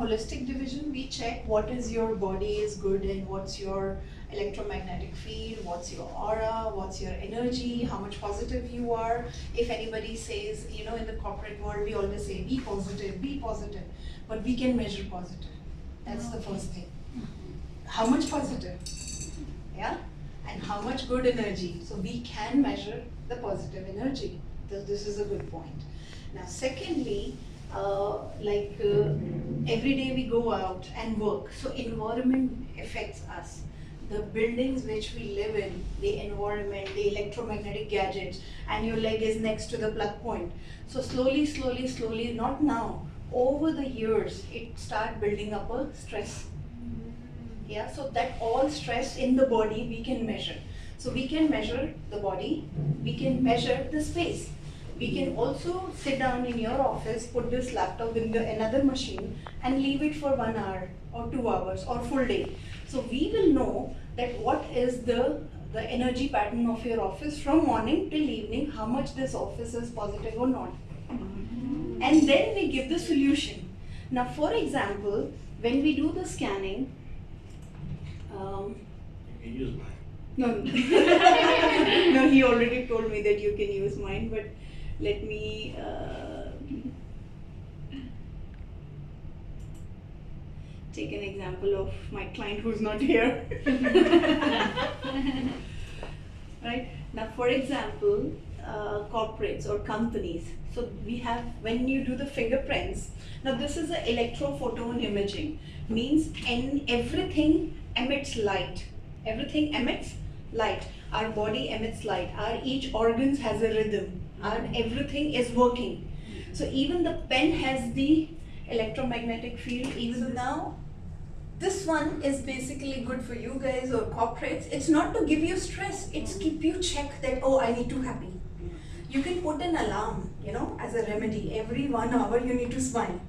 holistic division, we check what is your body is good and what's your electromagnetic field, what's your aura, what's your energy, how much positive you are. If anybody says, you know, in the corporate world, we always say, be positive, but we can measure positive. That's the first thing. How much positive? Yeah? And how much good energy? So we can measure the positive energy. This is a good point. Now, secondly, every day we go out and work, so environment affects us. The buildings which we live in, the environment, the electromagnetic gadgets, and your leg is next to the plug point. So slowly, not now, over the years, it start building up a stress. Yeah, so that all stress in the body we can measure. So we can measure the body, we can measure the space. We can also sit down in your office, put this laptop in another machine and leave it for 1 hour or 2 hours or full day. So we will know that what is the energy pattern of your office from morning till evening, how much this office is positive or not. And then we give the solution. Now, for example, when we do the scanning, You can use mine. no, no, he already told me that you can use mine, but let me take an example of my client who's not here. Right? Now, for example, corporates or companies. So we have, when you do the fingerprints, now this is an electrophoton imaging, means everything emits light. Everything emits light. Our body emits light. Our each organs has a rhythm. Our everything is working. So even the pen has the electromagnetic field. Even now, this one is basically good for you guys or corporates. It's not to give you stress. It's keep you check that, oh, I need to happy. You can put an alarm, you know, as a remedy. Every 1 hour you need to smile.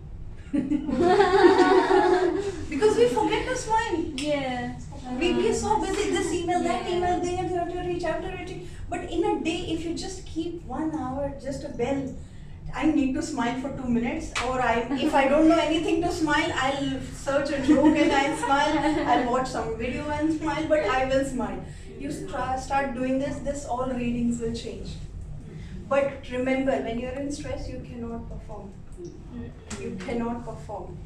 Because we forget to smile. Yeah. We are so busy, this email, that email, they have to reach out to reach. But in a day, if you just keep 1 hour, just a bell, I need to smile for 2 minutes, or if I don't know anything to smile, I'll search a joke and I'll smile. I'll watch some video and smile, but I will smile. You start doing this, all readings will change. But remember, when you're in stress, you cannot perform. You cannot perform.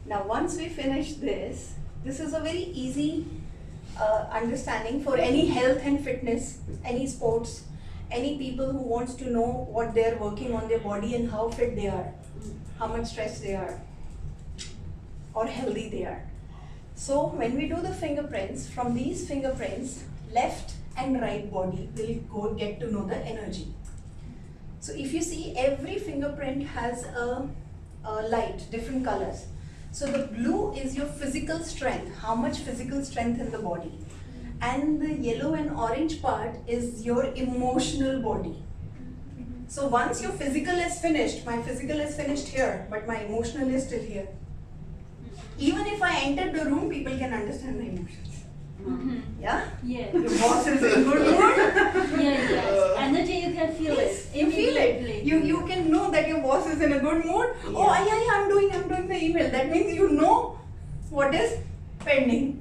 Now, once we finish this is a very easy understanding for any health and fitness, any sports, any people who wants to know what they're working on their body and how fit they are, how much stress they are, or healthy they are. So when we do the fingerprints, from these fingerprints, left and right body will get to know the energy. So if you see, every fingerprint has a light, different colors. So the blue is your physical strength, how much physical strength in the body. And the yellow and orange part is your emotional body. So once your physical is finished, my physical is finished here, but my emotional is still here. Even if I enter the room, people can understand my emotions. Yeah? Yeah. Your boss is in good mood. Yes. Energy, you can feel Yes, it. you feel it. Immediately. You can know that your boss is in a good mood. Yeah. Oh, yeah, I'm doing the email. That means you know what is pending,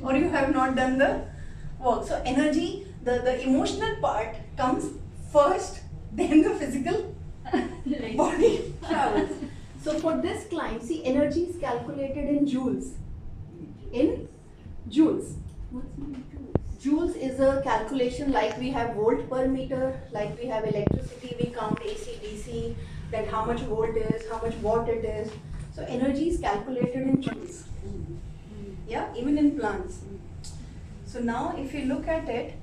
or you have not done the work. So energy, the emotional part comes first, then the physical Right. body travels. So for this client, see, energy is calculated in joules. In joules. What's my tools? Joules is a calculation, like we have volt per meter, like we have electricity, we count AC, DC, that how much volt is, how much watt it is. So energy is calculated in joules. Yeah, even in plants. So now if you look at it,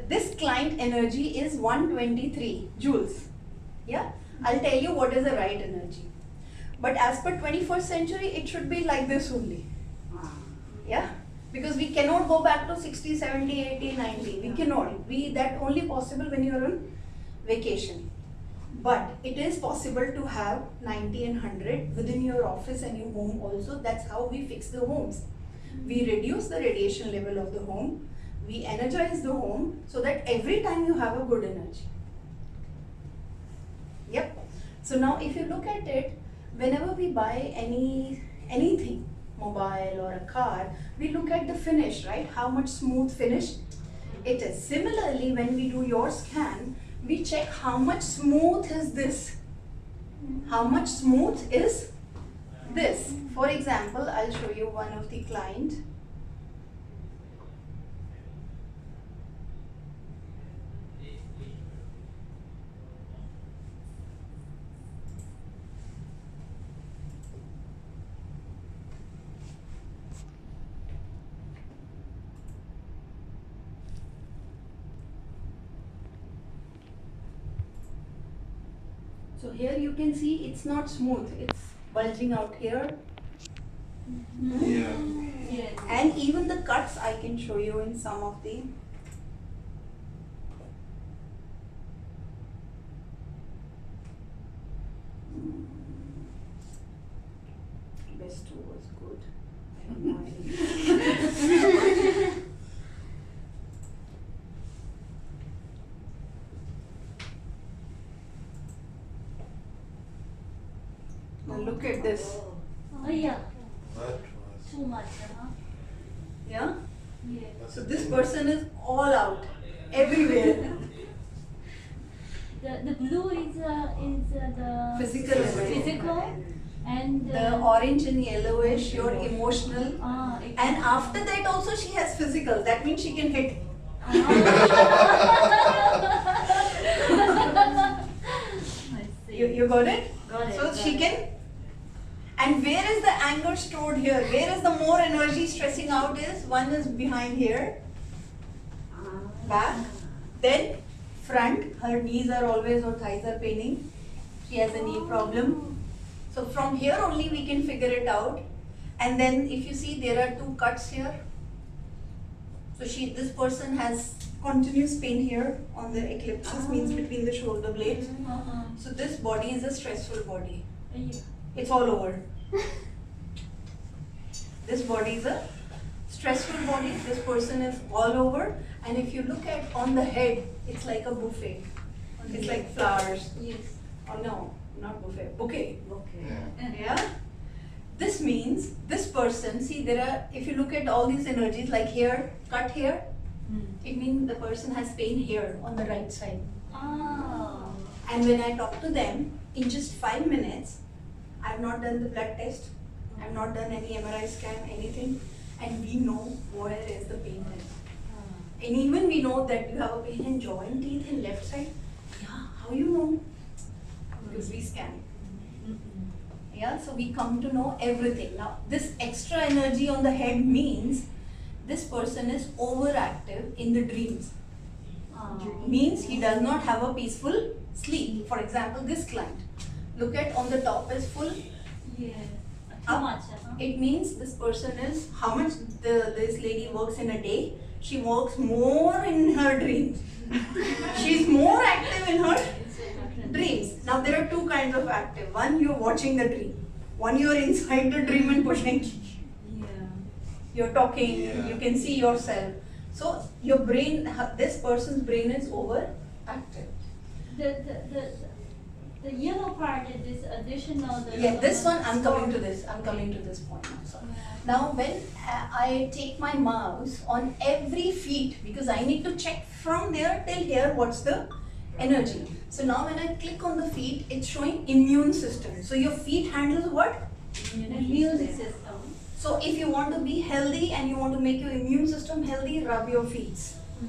this client energy is 123 joules. Yeah, I'll tell you what is the right energy. But as per 21st century, it should be like this only. Yeah, because we cannot go back to 60, 70, 80, 90. We cannot. That only possible when you are on vacation. But it is possible to have 90 and 100 within your office and your home also. That's how we fix the homes. We reduce the radiation level of the home. We energize the home so that every time you have a good energy. Yep. So now if you look at it, whenever we buy anything, mobile or a car, we look at the finish, right? How much smooth finish it is. Similarly, when we do your scan, we check how much smooth is this. How much smooth is this? For example, I'll show you one of the client. So here you can see it's not smooth, it's bulging out here. Yeah. Yes. And even the cuts I can show you in some of the. Best two was good. I don't know anything. Now look at this. Oh yeah. That was. Too much, huh? Yeah? Yes. So this person is all out, everywhere. The blue is the Physical energy. physical and The orange and yellowish, your emotional. it- And after that also she has physical. That means she can hit. I see. You got it? Got it, So got she it. can. And where is the anger stored here? Where is the more energy stressing out is? One is behind here, back, then front. Her knees are always or thighs are paining. She has a knee problem. So from here only we can figure it out. And then if you see there are two cuts here. So this person has continuous pain here on the eclipses, means between the shoulder blades. Uh-huh. So this body is a stressful body. Yeah. It's all over. This body is a stressful body. This person is all over. And if you look at on the head, it's like a buffet. It's like flowers. Yes. Oh no, not buffet, bouquet. Yeah. Yeah. This means this person, see there are, if you look at all these energies like here, cut here, it means the person has pain here on the right side. Oh. And when I talk to them, in just 5 minutes, I've not done the blood test, I've not done any MRI scan, anything, and we know where is the pain is. And even we know that you have a pain in jaw and teeth in left side. Yeah, how you know? Because we scan. Yeah, so we come to know everything. Now, this extra energy on the head means this person is overactive in the dreams. Means he does not have a peaceful sleep. For example, this client. Look at on the top is full. Yes. Too Up. much, huh? It means this person is how much this lady works in a day. She works more in her dreams. She's more active in her dreams. Now there are two kinds of active. One, you're watching the dream. One, you're inside the dream and pushing. Yeah. You're talking. Yeah. You can see yourself. So your brain, this person's brain is overactive. The yellow part is this additional. Yeah, this one I'm coming to this. I'm coming to this point now. So now when I take my mouse on every feet, because I need to check from there till here what's the energy. So now when I click on the feet, it's showing immune system. So your feet handles what? Immune system. So if you want to be healthy and you want to make your immune system healthy, rub your feet.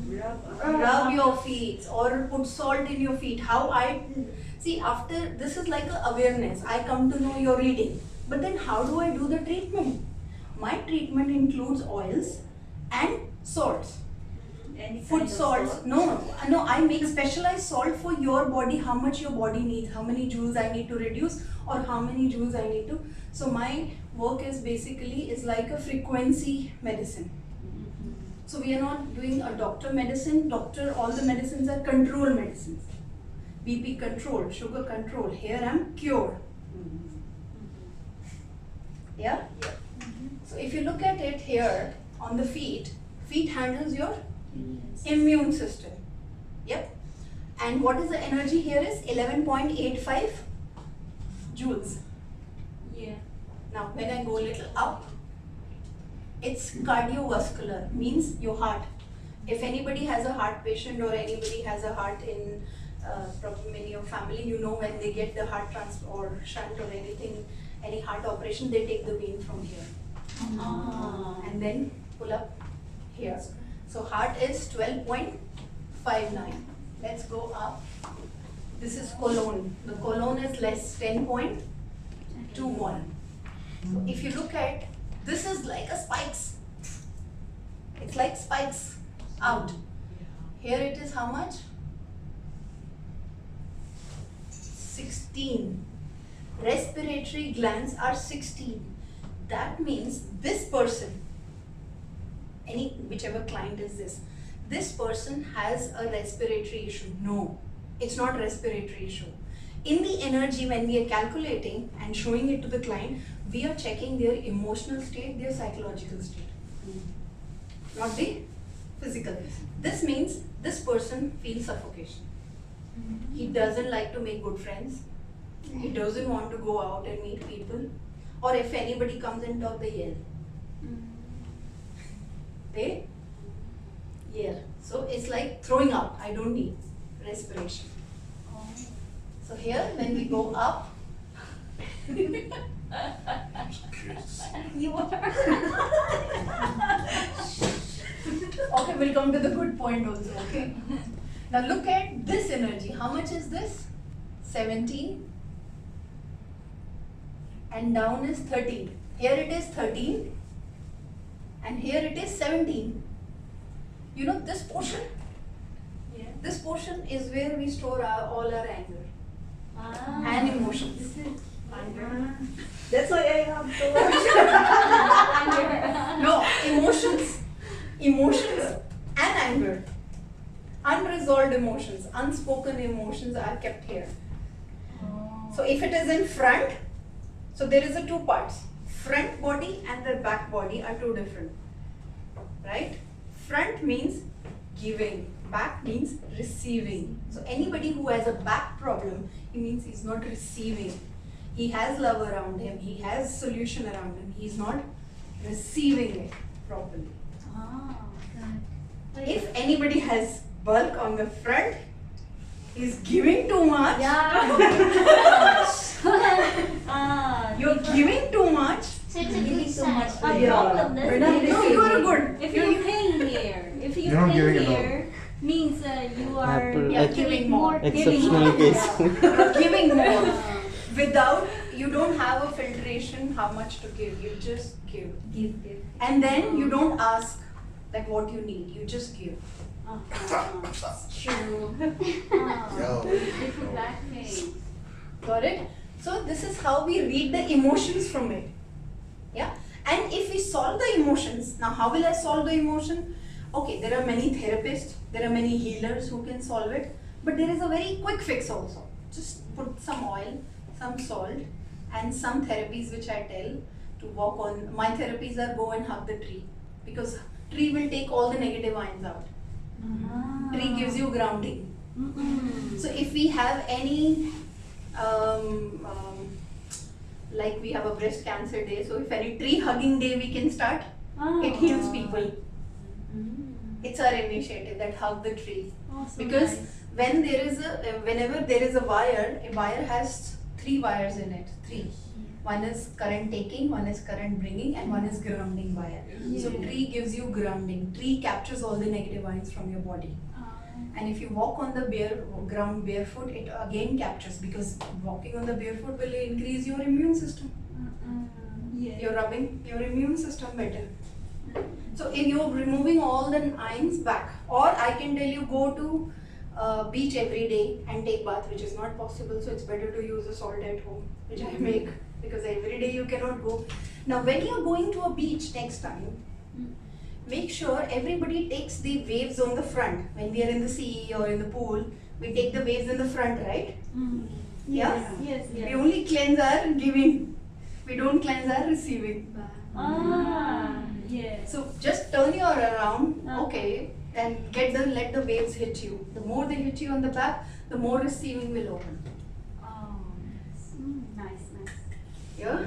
Rub your feet or put salt in your feet. How I see after this is like a awareness. I come to know your reading. But then how do I do the treatment? My treatment includes oils and salts. Food salts. No, I make specialized salt for your body, how much your body needs, how many joules I need to reduce or how many joules I need to. So my work is basically is like a frequency medicine. So we are not doing a doctor medicine. All the medicines are control medicines. BP control, sugar control. Here I'm cure. Yeah? So if you look at it here on the feet handles your immune system. Yep. And what is the energy here is 11.85 joules. Now when I go a little up, it's cardiovascular, means your heart. If anybody has a heart patient or anybody has a heart in probably in your family, you know when they get the heart transplant or shunt or anything, any heart operation, they take the vein from here and then pull up here. So heart is 12.59. Let's go up. This is colon. The colon is less 10.21. So if you look at, this is like a spikes. It's like spikes out. Here it is how much? 16. Respiratory glands are 16. That means this person, whichever client is this person has a respiratory issue. No, it's not respiratory issue. In the energy, when we are calculating and showing it to the client, we are checking their emotional state, their psychological state, not the physical. This means this person feels suffocation. He doesn't like to make good friends. He doesn't want to go out and meet people. Or if anybody comes and talk, they yell. They yell. So it's like throwing up. I don't need respiration. So here, when we go up, Kids. You are. okay, we'll come to the good point also, okay? Now look at this energy. How much is this? 17. And down is 13. Here it is 13. And here it is 17. You know this portion? Yeah. This portion is where we store all our anger Ah. and emotions. This is That's why I have anger. No, emotions and anger. Unresolved emotions, unspoken emotions are kept here. So if it is in front, so there is a two parts. Front body and the back body are two different. Right? Front means giving, back means receiving. So anybody who has a back problem, it means he's not receiving. He has love around him, he has solution around him, he's not receiving it properly. Ah, good. If anybody has bulk on the front, he's giving too much. Ah, You're giving too much. so it's a Giving good too sign. much A to problem, the- that's We're not good. No, you are good. If you're paying here, if you're You're not paying giving enough. here, means you are Apple Yeah, giving more. exceptional case. You're giving more. Without, you don't have a filtration how much to give. You just give. Give. And then you don't ask that what you need. You just give. True. Yo. Little black face. Got it? So this is how we read the emotions from it. Yeah? And if we solve the emotions, now how will I solve the emotion? Okay, there are many therapists, there are many healers who can solve it, but there is a very quick fix also. Just put some oil, some salt, and some therapies which I tell to walk on. My therapies are go and hug the tree, because tree will take all the negative ions out. Tree gives you grounding. So if we have any like we have a breast cancer day, so if any tree hugging day we can start, it heals people. It's our initiative that hug the tree. Because when there is whenever there is a wire has 3 wires in it. 3. One is current taking, one is current bringing, and one is grounding wire. So Yeah. tree gives you grounding. Tree captures all the negative ions from your body. And if you walk on the ground barefoot, it again captures, because walking on the barefoot will increase your immune system. You're rubbing your immune system better. So if you're removing all the ions back, or I can tell you go to beach every day and take bath, which is not possible. So it's better to use a salt at home, which I make, because every day you cannot go. Now when you're going to a beach next time, make sure everybody takes the waves on the front. When we are in the sea or in the pool, we take the waves in the front, right? Yeah? Yes. We only cleanse our giving. We don't cleanse our receiving. Yes. So just turn your around, Ah. okay, and let the waves hit you. The more they hit you on the back, the more receiving will open. Nice. Yeah.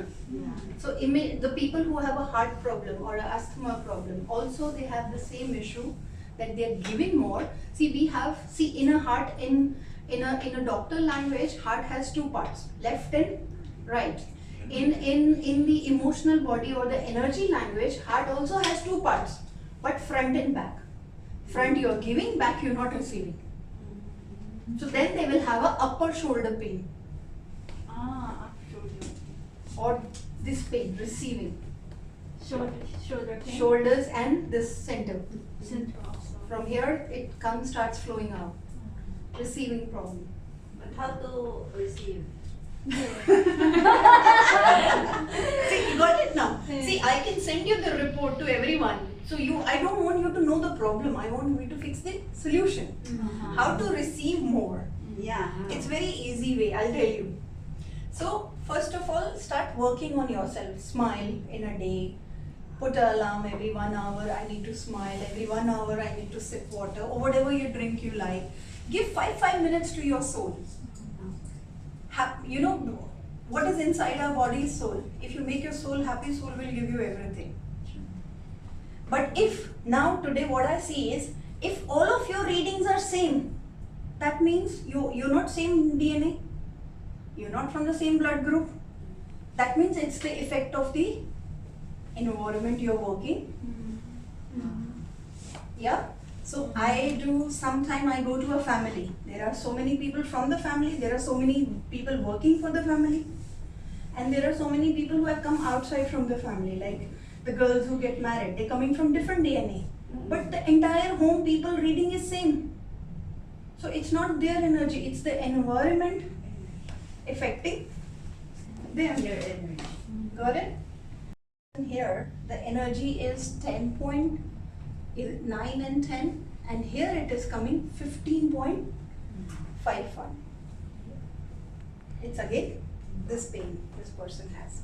So the people who have a heart problem or an asthma problem, also they have the same issue that they are giving more. See, in a heart, in a doctor language, heart has two parts, left and right. In the emotional body or the energy language, heart also has two parts, but front and back. Front you are giving, back you are not receiving. So then they will have a upper shoulder pain or this pain, receiving. Shoulder pain. Shoulders and this center. Center also. From here it starts flowing out. Receiving problem. But how to receive? See, you got it now. See, I can send you the report to everyone. So I don't want you to know the problem. I want you to fix the solution. How to receive more. Yeah. It's very easy way, I'll tell you. So first of all, start working on yourself. Smile in a day. Put an alarm every 1 hour. I need to smile. Every 1 hour I need to sip water or whatever you drink you like. Give 5 minutes to your soul. You know what is inside our body is soul. If you make your soul happy, soul will give you everything. But if now today what I see is, if all of your readings are same, that means you're not same DNA. You're not from the same blood group. That means it's the effect of the environment you're working. Yeah. So sometime I go to a family. There are so many people from the family. There are so many people working for the family. And there are so many people who have come outside from the family, like the girls who get married. They're coming from different DNA. But the entire home people reading is same. So it's not their energy, it's the environment affecting them. Your energy. Got it? Here the energy is 10.9 and 10, and here it is coming 15.51. It's again this pain this person has.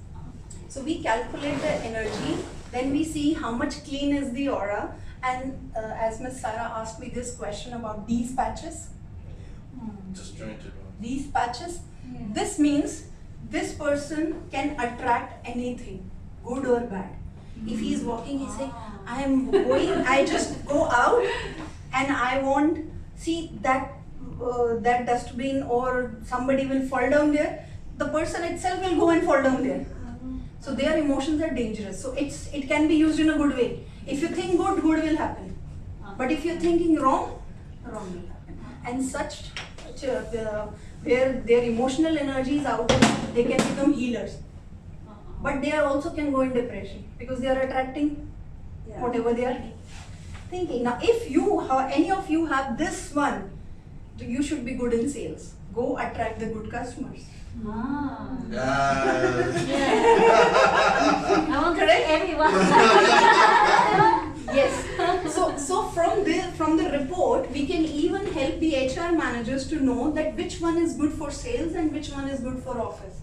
So we calculate the energy, then we see how much clean is the aura, and as Miss Sarah asked me this question about these patches. Disjointed one. These patches, this means this person can attract anything, good or bad. If he is walking, he say, I just go out and I won't see that dustbin or somebody will fall down there. The person itself will go and fall down there. So their emotions are dangerous. So it can be used in a good way. If you think good, good will happen. But if you're thinking wrong, wrong will happen. And where their emotional energy is out, they can become healers. But they also can go in depression because they are attracting whatever they are thinking. Now, if any of you have this one, you should be good in sales. Go attract the good customers. I want to see everyone. Yes. So from the report, we can even help the HR managers to know that which one is good for sales and which one is good for office.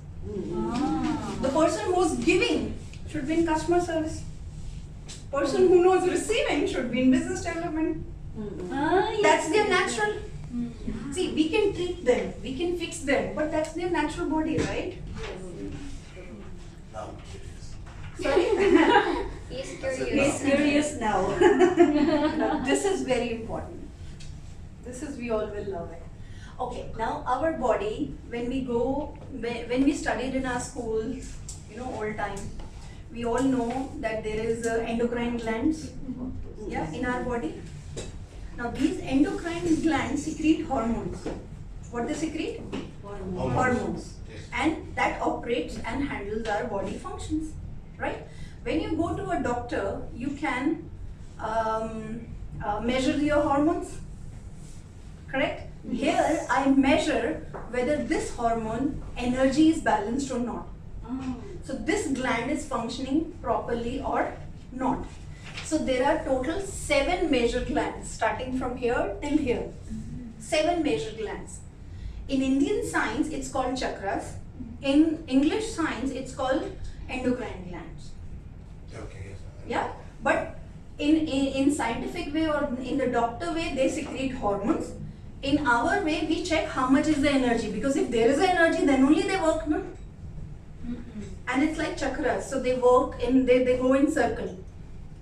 The person who's giving should be in customer service. Person who knows receiving should be in business development. That's their natural. See, we can treat them, we can fix them, but that's their natural body, right? Now I'm curious. Sorry? He's He's curious now. Now, this is very important. We all will love it. Okay, now our body, when we studied in our schools, old time, we all know that there is endocrine glands, in our body. Now these endocrine glands secrete hormones. What they secrete? Hormones. Yes. And that operates and handles our body functions, right? When you go to a doctor, you can measure your hormones, correct? Here I measure whether this hormone energy is balanced or not. So this gland is functioning properly or not. So there are total 7 major glands starting from here till here. 7 major glands. In Indian science, it's called chakras. In English science, it's called endocrine glands. Okay, yes. Yeah, but in scientific way or in the doctor way, they secrete hormones. In our way, we check how much is the energy, because if there is energy, then only they work, no? And it's like chakras. So they work in, they go in circle.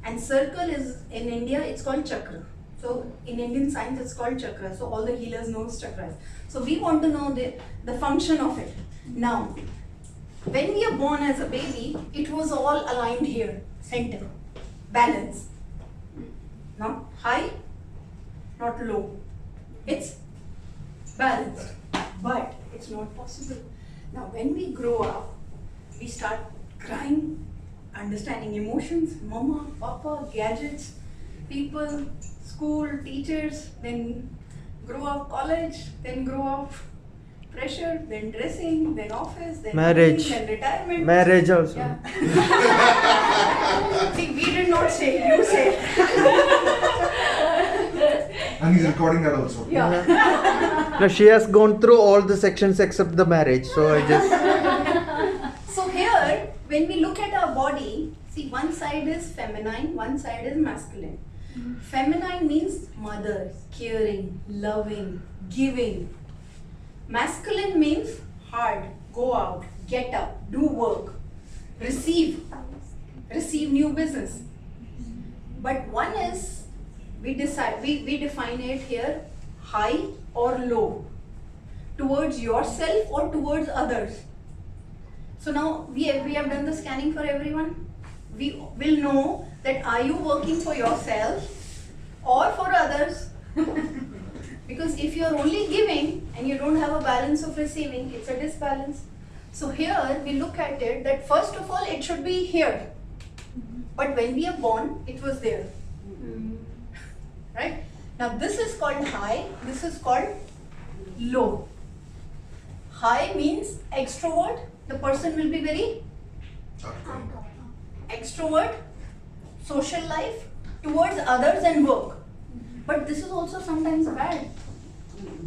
And circle is, in India, it's called chakra. So in Indian science, it's called chakra. So all the healers know chakras. So we want to know the function of it. Now, when we are born as a baby, it was all aligned here, center, balance. Not high, not low. It's balanced, but it's not possible. Now, when we grow up, we start crying, understanding emotions, mama, papa, gadgets, people, school, teachers, then grow up college, then grow up pressure, then dressing, then office, then Marriage. then retirement. Marriage also. Yeah. See, we did not say, you said. And he's recording that also. Yeah. No, she has gone through all the sections except the marriage. So I just. So here, when we look at our body, see, one side is feminine, one side is masculine. Feminine means mother, caring, loving, giving. Masculine means hard, go out, get up, do work, receive new business. But one is, we define it here, high or low, towards yourself or towards others. So now we have done the scanning for everyone. We will know that are you working for yourself or for others? Because if you are only giving and you don't have a balance of receiving, it's a disbalance. So here we look at it that first of all it should be here. But when we are born, it was there. Right? Now this is called high, this is called low. High means extrovert, the person will be very extrovert, social life, towards others and work. But this is also sometimes bad.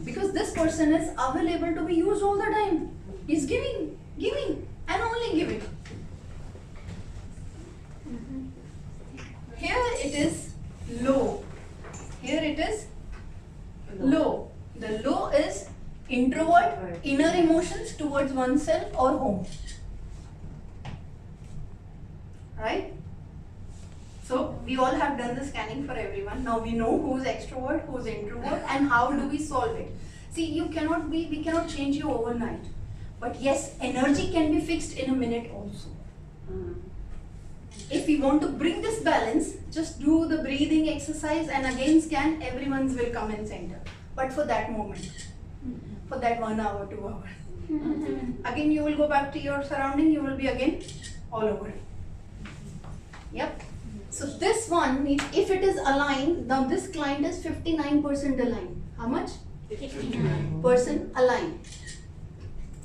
Because this person is available to be used all the time. He's giving, and only giving. Here it is low. Here it is low. The low is introvert, inner emotions towards oneself or home. Right? So we all have done the scanning for everyone. Now we know who's extrovert, who's introvert, and how do we solve it. See, we cannot change you overnight. But yes, energy can be fixed in a minute also. If we want to bring this balance, just do the breathing exercise and again scan, everyone's will come in center. But for that moment, for that 1 hour, 2 hours. Again you will go back to your surrounding, you will be again all over. Yep. So this one, if it is aligned, now this client is 59% aligned. How much? 59% aligned.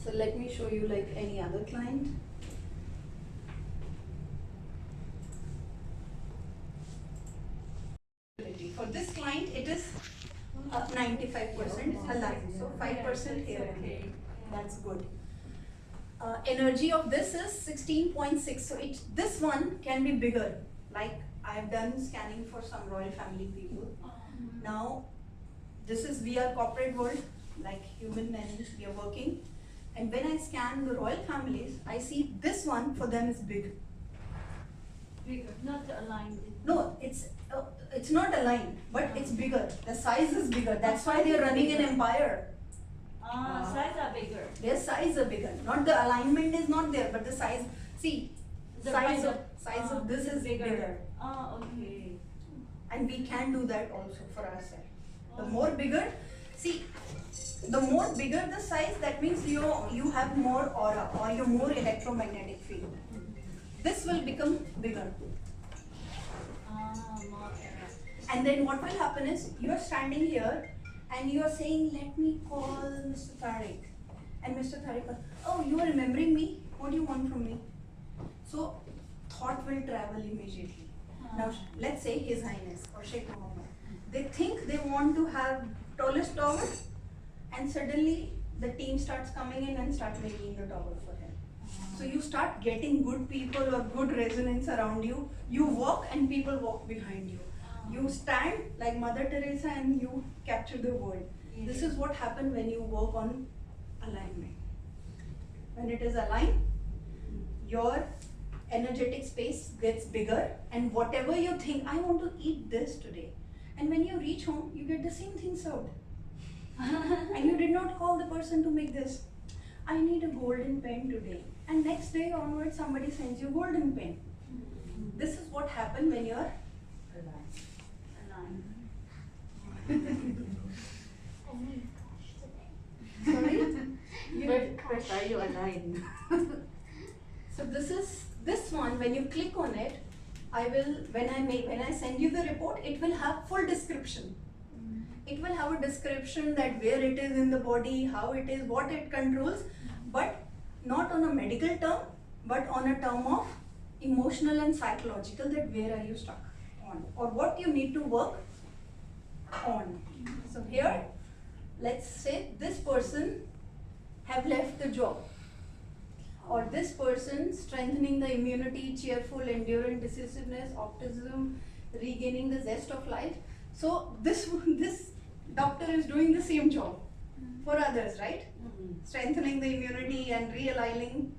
So let me show you like any other client. For this client, it is 95% aligned. So 5% here. That's good. Energy of this is 16.6. So this one can be bigger. Like I have done scanning for some royal family people. Now, we are corporate world, like human men, we are working. And when I scan the royal families, I see this one for them is big. Bigger, not aligned. No, it's not aligned, but it's bigger. The size is bigger. That's why they are running an empire. Size are bigger. Their size are bigger. Not the alignment is not there, but the size. See, The size size of this is bigger. Okay. And we can do that also for ourselves. The more bigger, see, the more bigger the size, that means you have more aura or you're more electromagnetic field. This will become bigger. More error. And then what will happen is, you are standing here and you are saying, let me call Mr. Tariq. And Mr. Tariq, oh, you are remembering me? What do you want from me? So, thought will travel immediately. Now, let's say His Highness or Sheikh Mohammed. They think they want to have tallest tower, and suddenly the team starts coming in and start making the tower for him. So you start getting good people or good resonance around you. You walk and people walk behind you. You stand like Mother Teresa and you capture the world. This is what happens when you work on alignment. When it is aligned, your energetic space gets bigger, and whatever you think, I want to eat this today, and when you reach home, you get the same thing served. And you did not call the person to make this. I need a golden pen today. And next day onwards, somebody sends you golden pen. This is what happened when you're Aligned. sorry. But are you aligned? So this one. When you click on it, I will when I send you the report, it will have full description. It will have a description that where it is in the body, how it is, what it controls, but not on a medical term, but on a term of emotional and psychological, that where are you stuck on, or what you need to work on. So here, let's say this person have left the job, or this person strengthening the immunity, cheerful, endurance, decisiveness, optimism, regaining the zest of life. So this doctor is doing the same job for others, right? Strengthening the immunity and realigning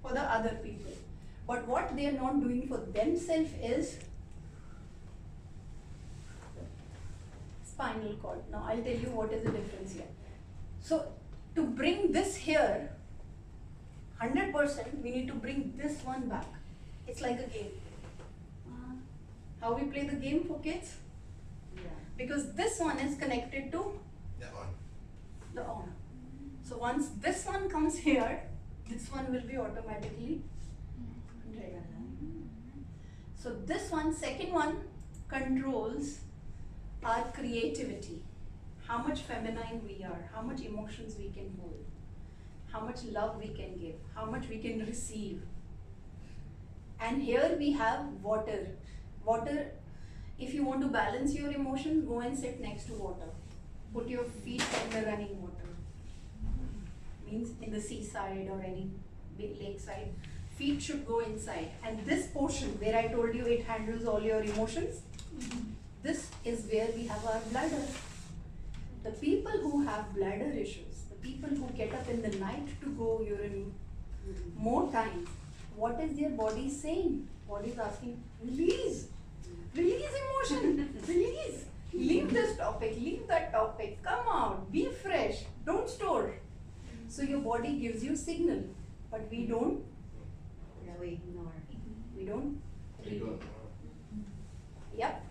for the other people. But what they are not doing for themselves is spinal cord. Now I'll tell you what is the difference here. So to bring this here 100%, we need to bring this one back. It's like a game. How we play the game for kids? Yeah. Because this one is connected to That one. the on. So once this one comes here, this one will be automatically red. So this one, second one, controls our creativity. How much feminine we are, how much emotions we can hold, how much love we can give, how much we can receive. And here we have water. Water, if you want to balance your emotions, go and sit next to water. Put your feet in the running water. Means in the seaside or any big lakeside. Feet should go inside. And this portion where I told you it handles all your emotions, this is where we have our bladder. The people who have bladder issues, the people who get up in the night to go urinate more times, what is their body saying? Body is asking, release, release emotion, release, leave this topic, leave that topic, come out, be fresh, don't store. So your body gives you signal, but we don't Yeah, we ignore. You don't. Yep.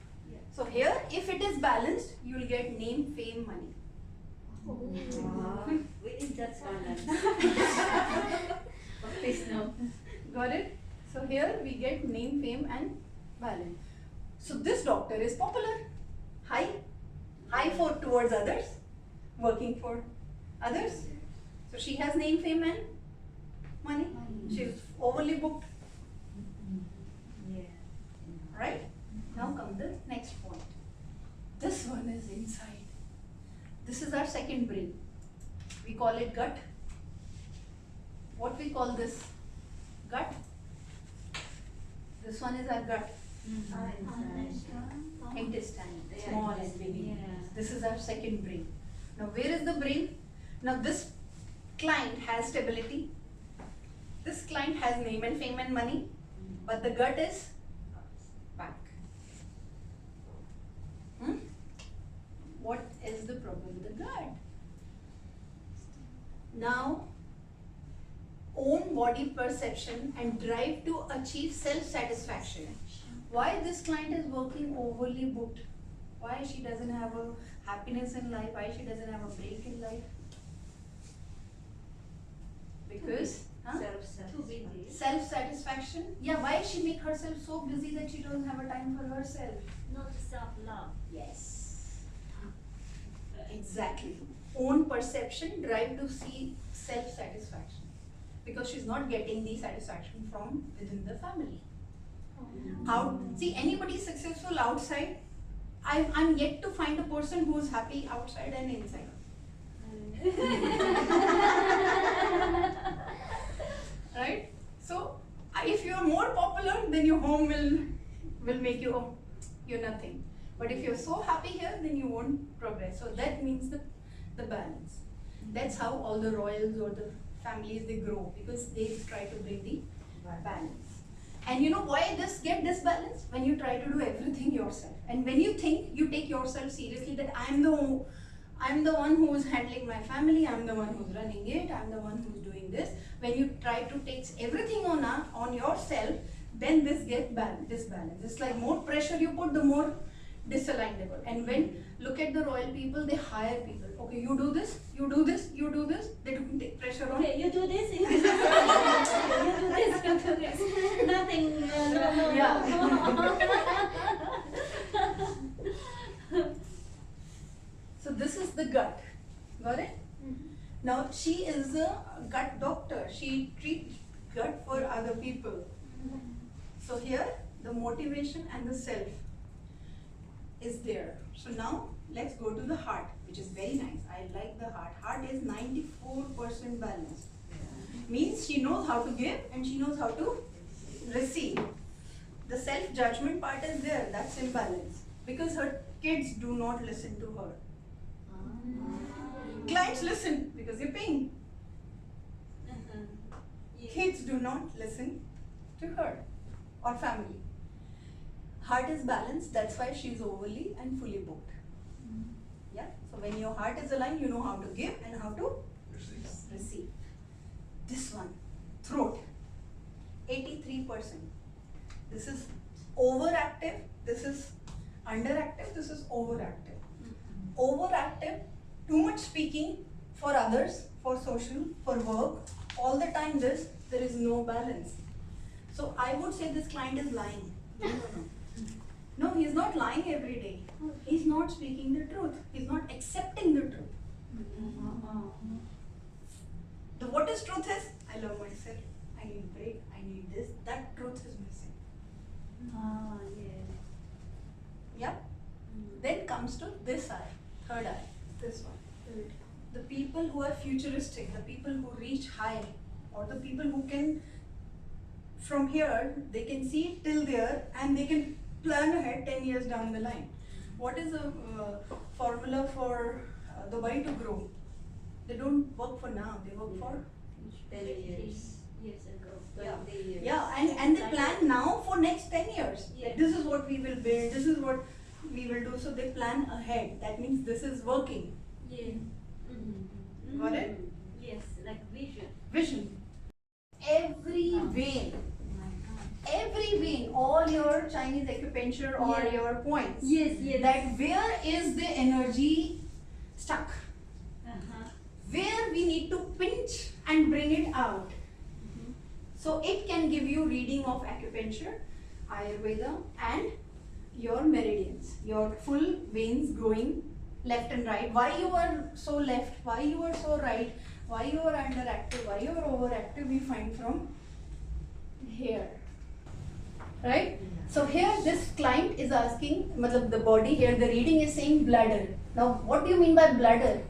So here, if it is balanced, you will get name, fame, money. We need that balance. Please no. Got it? So here we get name, fame and balance. So this doctor is popular. High for towards others, working for others. So she has name, fame and money. She's overly booked, Yeah. right? Now come the next point. This one is inside. This is our second brain. We call it gut. What we call this? Gut. This one is our gut. Intestine, Yeah. small and big. Yeah. This is our second brain. Now where is the brain? Now this client has stability. This client has name and fame and money. But the gut is back. What is the problem with the gut? Now, own body perception and drive to achieve self-satisfaction. Why this client is working overly booked? Why she doesn't have a happiness in life? Why she doesn't have a break in life? Because Too busy. self-satisfaction. Yeah, why she make herself so busy that she doesn't have a time for herself? Not self-love. Yes. Exactly. Own perception, drive to see self-satisfaction. Because she's not getting the satisfaction from within the family. See, anybody successful outside, I'm yet to find a person who's happy outside and inside. Right? So, if you're more popular, then your home will make you, oh, you're nothing. But if you're so happy here, then you won't progress. So that means the balance. That's how all the royals or the families, they grow, because they try to bring the balance. And you know why this get disbalanced? When you try to do everything yourself. And when you think you take yourself seriously that I'm the one who is handling my family, I'm the one who's running it, I'm the one who's doing this. When you try to take everything on yourself, then this gets disbalanced. It's like more pressure you put, the more disaligned they were. And when, look at the royal people, they hire people. Okay, you do this, you do this, you do this. They don't take pressure on. Okay, you do this, you do this, you do this, you do this. Nothing, no. So this is the gut. Got it? Now she is a gut doctor. She treats gut for other people. So here the motivation and the self is there. So now let's go to the heart, which is very nice. I like the heart. Heart is 94% balanced. Means she knows how to give and she knows how to receive. The self-judgment part is there. That's imbalance. Because her kids do not listen to her. Clients listen because you're paying. Kids do not listen to her or family. Heart is balanced, that's why she's overly and fully booked. Yeah. So when your heart is aligned, you know how to give and how to receive. This one, throat, 83%. This is overactive, this is underactive, this is overactive. Overactive, too much speaking for others, for social, for work, all the time there is no balance. So I would say this client is lying. No, he's not lying every day. He's not speaking the truth. He's not accepting the truth. The what is truth is, I love myself, I need break, I need this. That truth is missing. Yeah? Then comes to this eye, third eye, this one. The people who are futuristic, the people who reach high, or the people who can, from here, they can see till there and they can plan ahead 10 years down the line. What is the formula for the way to grow? They don't work for now, they work for 10 years. Years ago. 20 years. yeah, and they plan now for next 10 years. Yeah. This is what we will build, this is what we will do. So they plan ahead. That means this is working. Yeah. Got it? Yes, like vision. Vision. Every vein, all your Chinese acupuncture or Yeah. your points. Yes, yes. That where is the energy stuck? Uh-huh. Where we need to pinch and bring it out. So it can give you reading of acupuncture, Ayurveda, and your meridians, your full veins going left and right. Why you are so left, why you are so right, why you are underactive, why you are overactive, we find from here. Right? So here this client is asking, matlab the body here, the reading is saying bladder. Now what do you mean by bladder?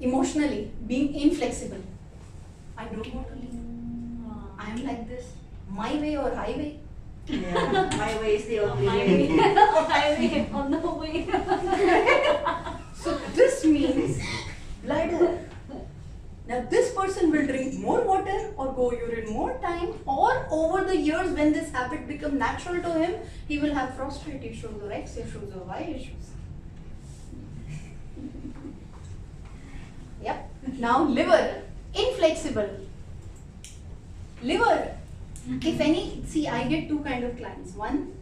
Emotionally, being inflexible. I don't want to leave. I am like this. My way or highway. Yeah, my way is the only My way. way. Highway on the way. So this means bladder. Now this person will drink more water or go urine more time, or over the years when this habit become natural to him, he will have prostate issues or X issues or Y issues. Yep. Now liver, inflexible. Liver. If any, see, I get two kind of clients. One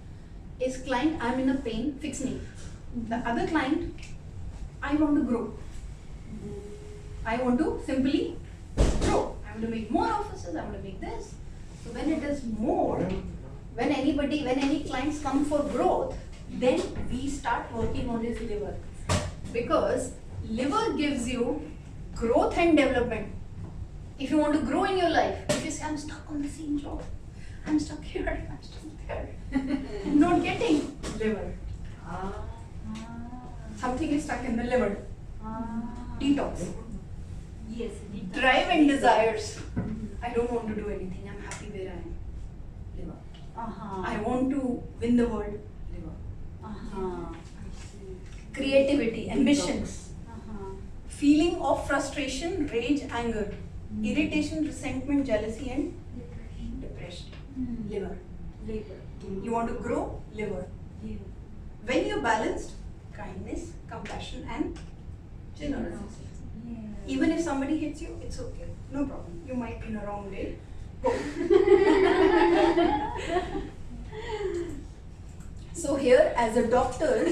is client, I'm in a pain, fix me. The other client, I want to grow. I want to simply grow. I want to make more offices, I want to make this. So when it is more, when any clients come for growth, then we start working on his liver. Because liver gives you growth and development. If you want to grow in your life, if you say, I'm stuck on the same job, I'm stuck here, I'm stuck there, I'm not getting liver. Something is stuck in the liver. Detox. Yes. Drive and desires. I don't want to do anything, I'm happy where I am. Liver. I want to win the world. Liver. Creativity, ambitions. Feeling of frustration, rage, anger, irritation, resentment, jealousy, and depression. rest. Mm. Liver. Liver. You want to grow? Liver. Yeah. When you're balanced, kindness, compassion, and generosity. Yeah. Even if somebody hits you, it's okay. No problem. You might be in a wrong way. Go. So here, as a doctor,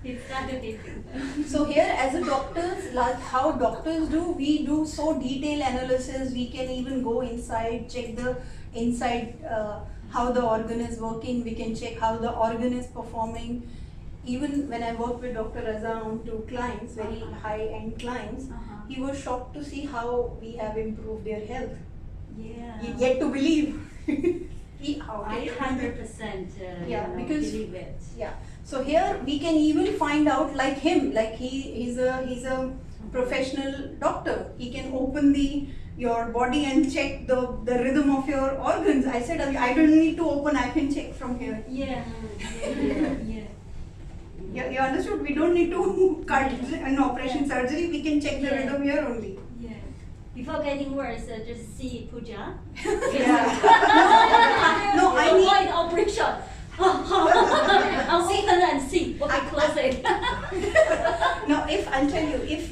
It started eating. so here as a doctors, like how doctors do, we do so detailed analysis. We can even go inside, check the inside, how the organ is working. We can check how the organ is performing. Even when I work with Dr. Raza on to clients, very high-end clients, Uh-huh. he was shocked to see how we have improved their health. Yeah. Yet to believe. How I did- 100% Yeah, because- believe it. Yeah. So here we can even find out like him, like he's a professional doctor. He can open your body and check the rhythm of your organs. I said I don't need to open. I can check from here. Yeah. Yeah. You understood? We don't need to cut an operation surgery. We can check the Yeah. rhythm here only. Yeah. Before getting worse, just see Pooja. Yeah. No, I need. Avoid operation. I'll open and see. Okay, close it. Now, if I'll tell you, if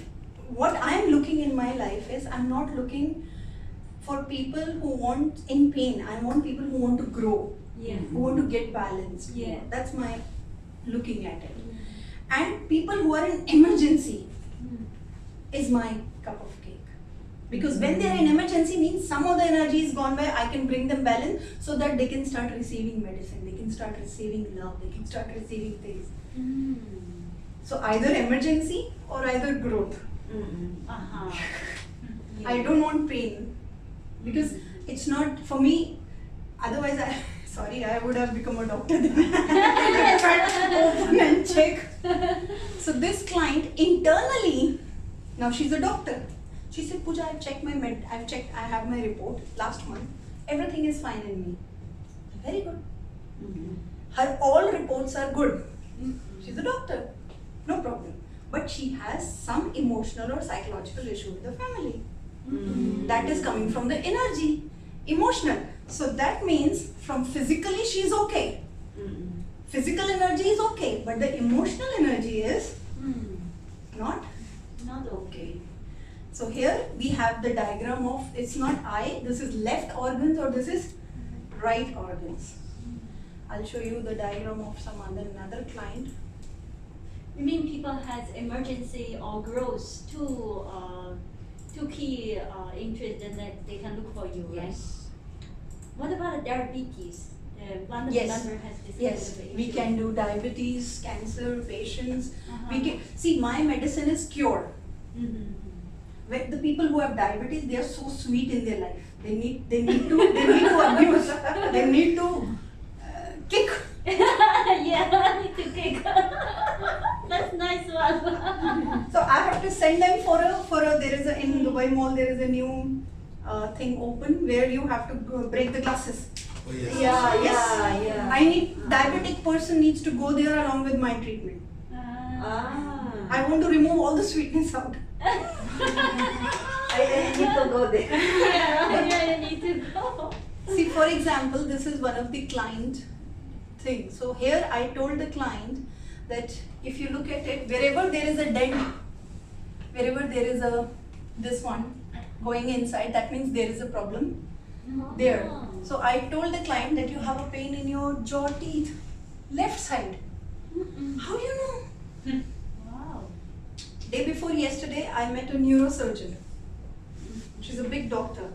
what I'm looking in my life is, I'm not looking for people who want in pain. I want people who want to grow, Yeah. who want to get balanced. Yeah. That's my looking at it. And people who are in emergency Mm. is my cup of cake. Because when they are in emergency means some of the energy is gone by, I can bring them balance so that they can start receiving medicine, they can start receiving love, they can start receiving things. Mm. So either emergency or either growth. Uh-huh. I don't want pain because it's not for me. Otherwise, I would have become a doctor then. Open and check. So this client internally, now she's a doctor. She said, Pooja, I've checked, I have my report last month. Everything is fine in me. Very good. Her all reports are good. She's a doctor. No problem. But she has some emotional or psychological issue with the family. That is coming from the energy, emotional. So that means from physically she's okay. Physical energy is okay, but the emotional energy is not. Not okay. So here we have the diagram of, it's not eye, this is left organs or this is right organs. I'll show you the diagram of another client. You mean people has emergency or growth, two key interests, and that they can look for you, right? What about diabetes? One of the Yes. member has this Yes, kind of we issue. can do diabetes, cancer patients. We Uh-huh. can see my medicine is cure. Mhm. When the people who have diabetes, they are so sweet in their life. They need to abuse. They need to kick. Yeah, I need to kick. That's nice one. So I have to send them for a there is a in Dubai Mall there is a new thing open where you have to break the glasses. Oh, yes. Yes. I need diabetic person needs to go there along with my treatment. I want to remove all the sweetness out. I need to go there. Yeah, you need to go. See, for example, this is one of the client things. So here I told the client that if you look at it, wherever there is a dent, wherever there is this one going inside, that means there is a problem there. So I told the client that you have a pain in your jaw teeth, left side. How do you know? Wow. Day before yesterday, I met a neurosurgeon. She's a big doctor.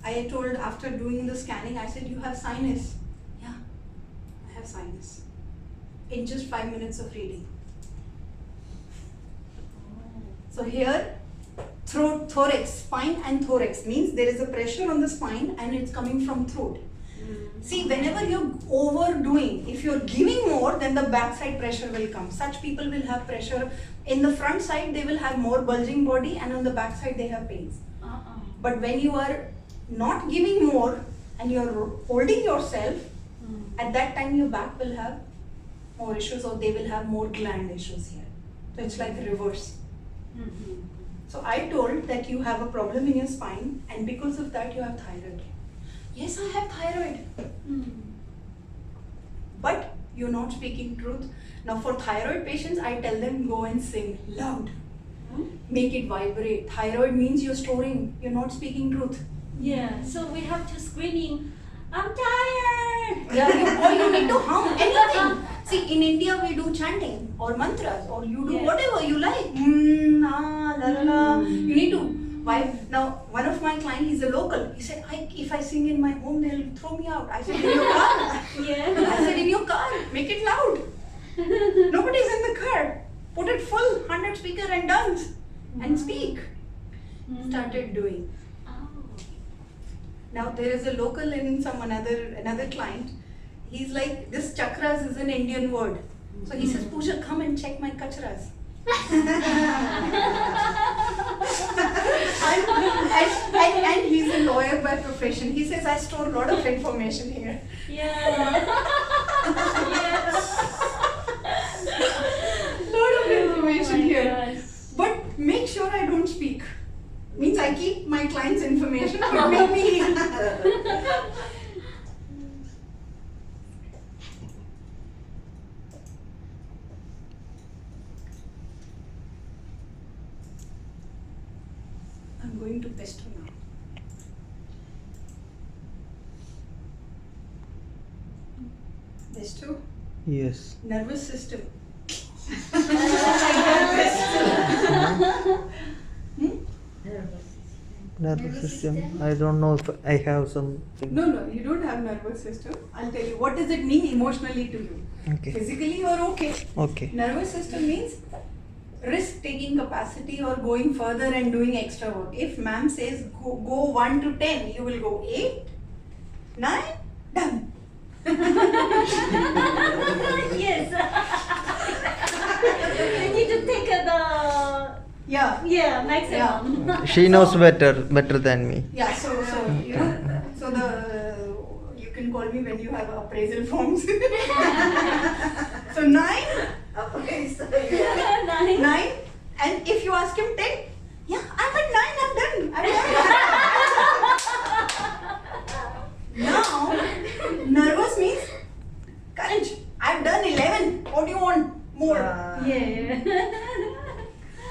I told after doing the scanning, I said, you have sinus. Yeah, I have sinus. In just 5 minutes of reading. So here, throat, thorax, spine and thorax means there is a pressure on the spine and it's coming from throat. See, whenever you're overdoing, if you're giving more, then the backside pressure will come. Such people will have pressure. In the front side, they will have more bulging body and on the back side, they have pains. But when you are not giving more and you're holding yourself, at that time your back will have more issues or they will have more gland issues here. So it's like reverse. So I told that you have a problem in your spine and because of that you have thyroid. Yes, I have thyroid. But you're not speaking truth. Now for thyroid patients, I tell them go and sing loud. Make it vibrate. Thyroid means you're storing, you're not speaking truth. Yeah, so we have to screaming, I'm tired! Yeah, or you need to hum anything. See, in India we do chanting or mantras or you do Yeah. whatever you like. La la la. You need to. Why? Now, one of my clients, he's a local. He said, if I sing in my home, they'll throw me out. I said, in your car. Yeah. I said, in your car, make it loud. Nobody's in the car. Put it full, 100 speaker and dance. And speak. Started doing. Oh. Now there is a local in another client. He's like, this chakras is an Indian word. So he says, Pooja, come and check my kachras. and he's a lawyer by profession. He says, I store a lot of information here. Yeah. Yeah. Lot of information Oh my here. gosh. But make sure I don't speak. Means I keep my client's information, but maybe. I'm going to pesto now. Pesto? Yes. Nervous system. Nervous system. I don't know if I have something. No, you don't have nervous system. I'll tell you. What does it mean emotionally to you? Okay. Physically you're okay. Okay. Nervous system means risk-taking capacity or going further and doing extra work. If ma'am says go 1 to 10, you will go 8, 9, done. Yes. You need to take Yeah. maximum. She knows better than me. Yeah, so you know, so you can call me when you have appraisal forms. So 9, okay, so Nine. 9, and if you ask him 10, yeah, I'm at 9, I'm done. Now, nervous means courage. I've done 11. What do you want more? Yeah.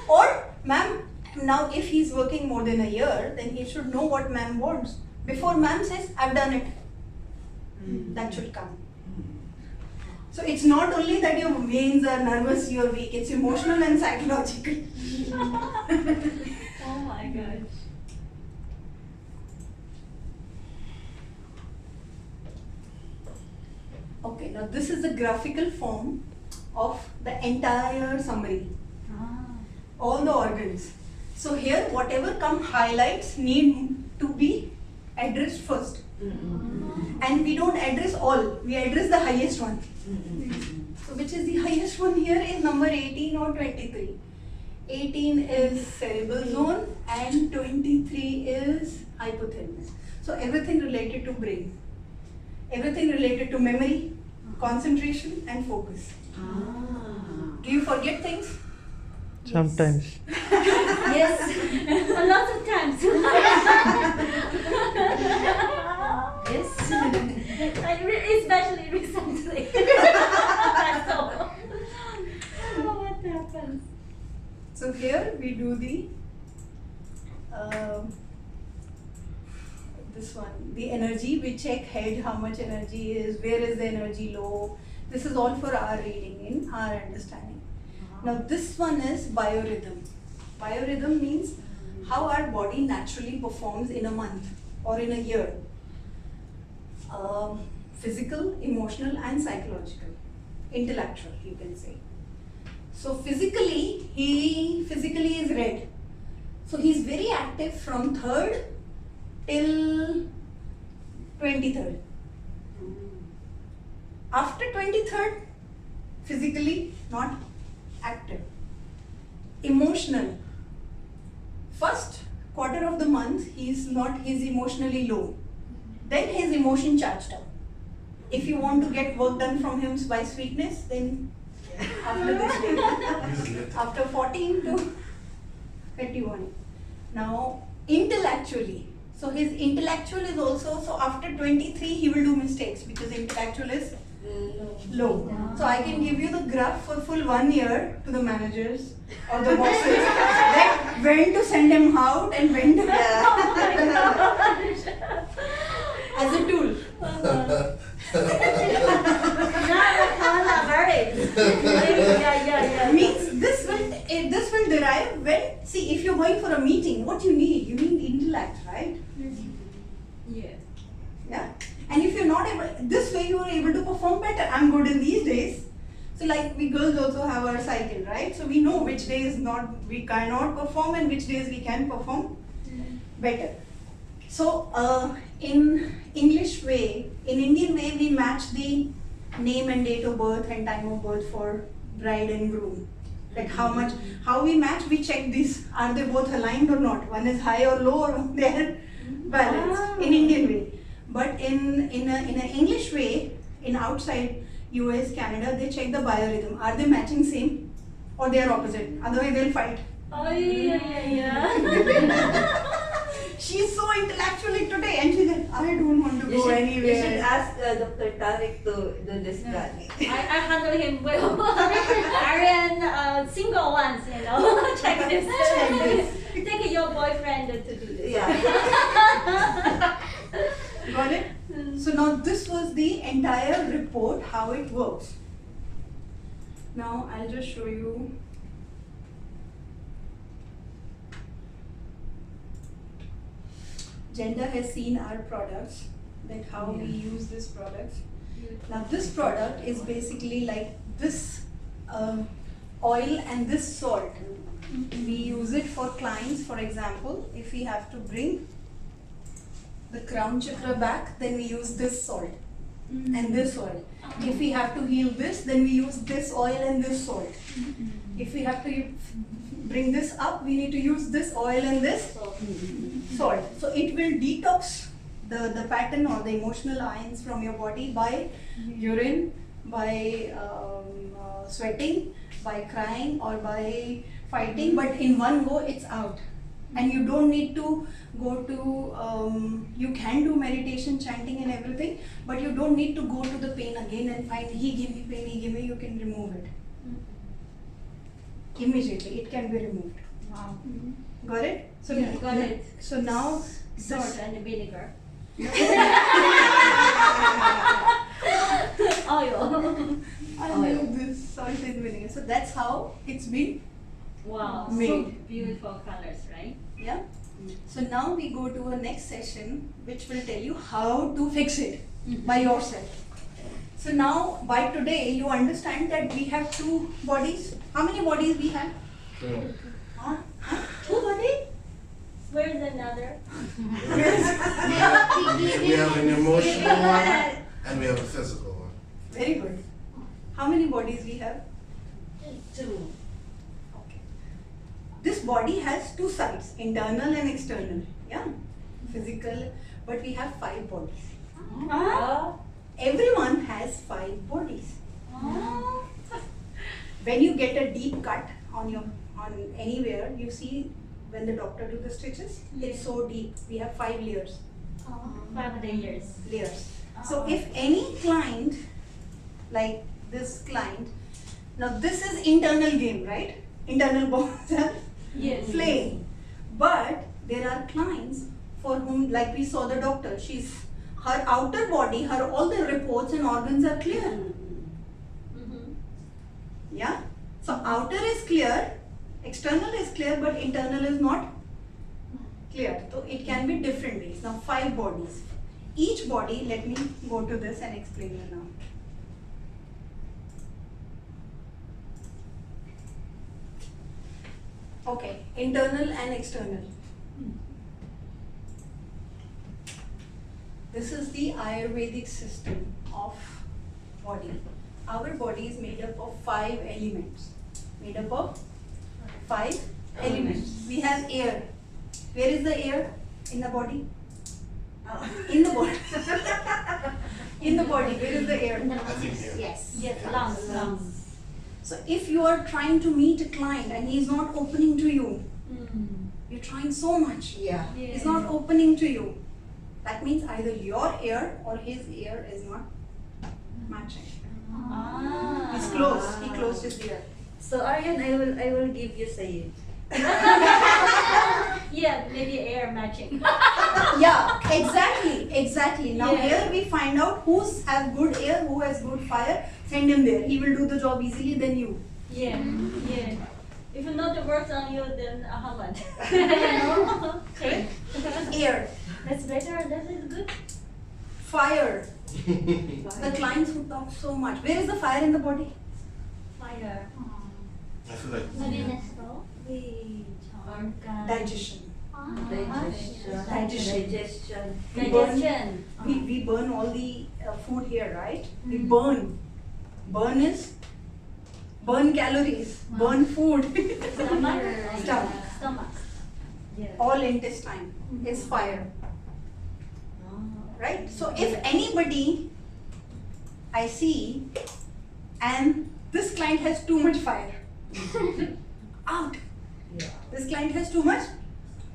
Or, ma'am, now if he's working more than a year, then he should know what ma'am wants. Before ma'am says, I've done it. That should come. So it's not only that your veins are nervous, you're weak, it's emotional and psychological. Oh my gosh. Okay, now this is the graphical form of the entire summary. All the organs. So here, whatever come highlights need to be addressed first. And we don't address all, we address the highest one. So which is the highest one here is number 18 or 23. 18 is cerebral zone and 23 is hypothalamus. So everything related to brain. Everything related to memory, concentration and focus. Do you forget things? Sometimes. Yes. A lot of times. Yes. Especially recently. That's all. Oh, what happens? So here we do the this one, the energy. We check head, how much energy is, where is the energy low. This is all for our reading, in our understanding. Now this one is biorhythm. Biorhythm means how our body naturally performs in a month or in a year. Physical, emotional and psychological. Intellectual, you can say. So physically, he is red. So he's very active from 3rd till 23rd. After 23rd, physically not active. Emotional. First quarter of the month, he's emotionally low. Then his emotion charged up. If you want to get work done from him by sweetness, then after this day, after 14 to 21. Now, intellectually. So his intellectual is also, so after 23 he will do mistakes because intellectual is low. So I can give you the graph for full 1 year to the managers or the bosses that when to send him out and when to as a tool. Means this will derive when, see, if you're going for a meeting, what you need intellect, right? Yeah. Yeah. And if you're not able, this way you are able to perform better. I'm good in these days. So like we girls also have our cycle, right? So we know which days we cannot perform and which days we can perform better. So in English way, in Indian way, we match the name and date of birth and time of birth for bride and groom. Like how we match, we check these, are they both aligned or not? One is high or low or they are balanced in Indian way. But in a English way, in outside US, Canada, they check the biorhythm. Are they matching same or they are opposite? Otherwise they'll fight. Oh yeah. She's so intellectually today and she's like, I don't want to You go should anywhere. ask Dr. Tariq to do this planning. I handle him well. Aryan, single ones, you know, check this. Take your boyfriend to do this. Yeah. Got it? So now this was the entire report, how it works. Now I'll just show you. Gender has seen our products, like how we use this product. Now this product is basically like this oil and this salt. We use it for clients, for example, if we have to bring the crown chakra back, then we use this salt and this oil. If we have to heal this, then we use this oil and this salt. If we have to bring this up, we need to use this oil and this salt. So it will detox the pattern or the emotional ions from your body by urine, by sweating, by crying or by fighting, but in one go it's out. And you don't need to go to, you can do meditation, chanting and everything, but you don't need to go to the pain again and find, he give me pain, he give me, you can remove it. Immediately, it can be removed. Wow. Got it? So, Yeah, got it. So now, Salt and vinegar. Oil. I love this salt and vinegar. So that's how it's been. Wow. Made. So beautiful colors, right? Yeah. So now we go to a next session which will tell you how to fix it by yourself. So now by today you understand that we have two bodies. How many bodies we have? Huh? Two bodies? Where's another? We have an emotional one and we have a physical one. Very good. How many bodies we have? Two. Okay. This body has two sides, internal and external. Yeah. Physical, but we have 5 bodies. Everyone has 5 bodies. When you get a deep cut on anywhere, you see when the doctor do the stitches, it's so deep. We have 5 layers. 5 layers. So if any client, like this client, now this is internal game, right? Internal bones are Yes. playing. But there are clients for whom, like we saw the doctor, her outer body, all the reports and organs are clear. Yeah? So outer is clear, external is clear, but internal is not clear. So it can be different ways. Now 5 bodies. Each body, let me go to this and explain you now. Okay, internal and external. This is the Ayurvedic system of body. Our body is made up of 5 elements. Made up of 5 elements. We have air. Where is the air in the body? In the body. In the body, where is the air? I think here. Yes. Yes, lungs. So if you are trying to meet a client and he is not opening to you, You're trying so much. Yeah. He's not opening to you. That means either your ear or his ear is not matching. Ah. He's closed. He closed his ear. So Aryan, I will give you Sayed. Yeah, maybe air matching. Yeah, exactly. Now Yeah. here we find out who's has good air, who has good fire. Send him there. He will do the job easily than you. Yeah, yeah. If you know the works on you, then Ahmad. Okay. Air, That's better. That is good. fire. The clients who talk so much. Where is the fire in the body? Fire. I feel like Digestion. Digestion. We burn, Digestion. we burn all the food here, right? We Mhm. burn. Burn calories, burn food. Stomach. Stomach. Stomach. Yeah. All intestine is fire, right? So if anybody I see and this client has too much fire, out. Yeah. This client has too much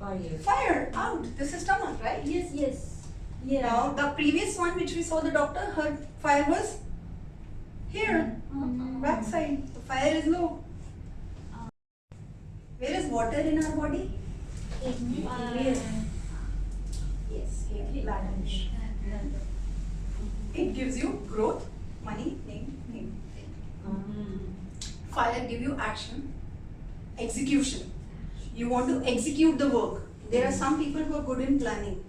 Fire. fire, out. This is stomach, right? Yes, yes. Yeah. Now the previous one which we saw the doctor, her fire was here, backside. The fire is low. Where is water in our body? Yes. Yes, here, bladder. It gives you growth, money, name. Fire give you action, execution. You want to execute the work. There are some people who are good in planning,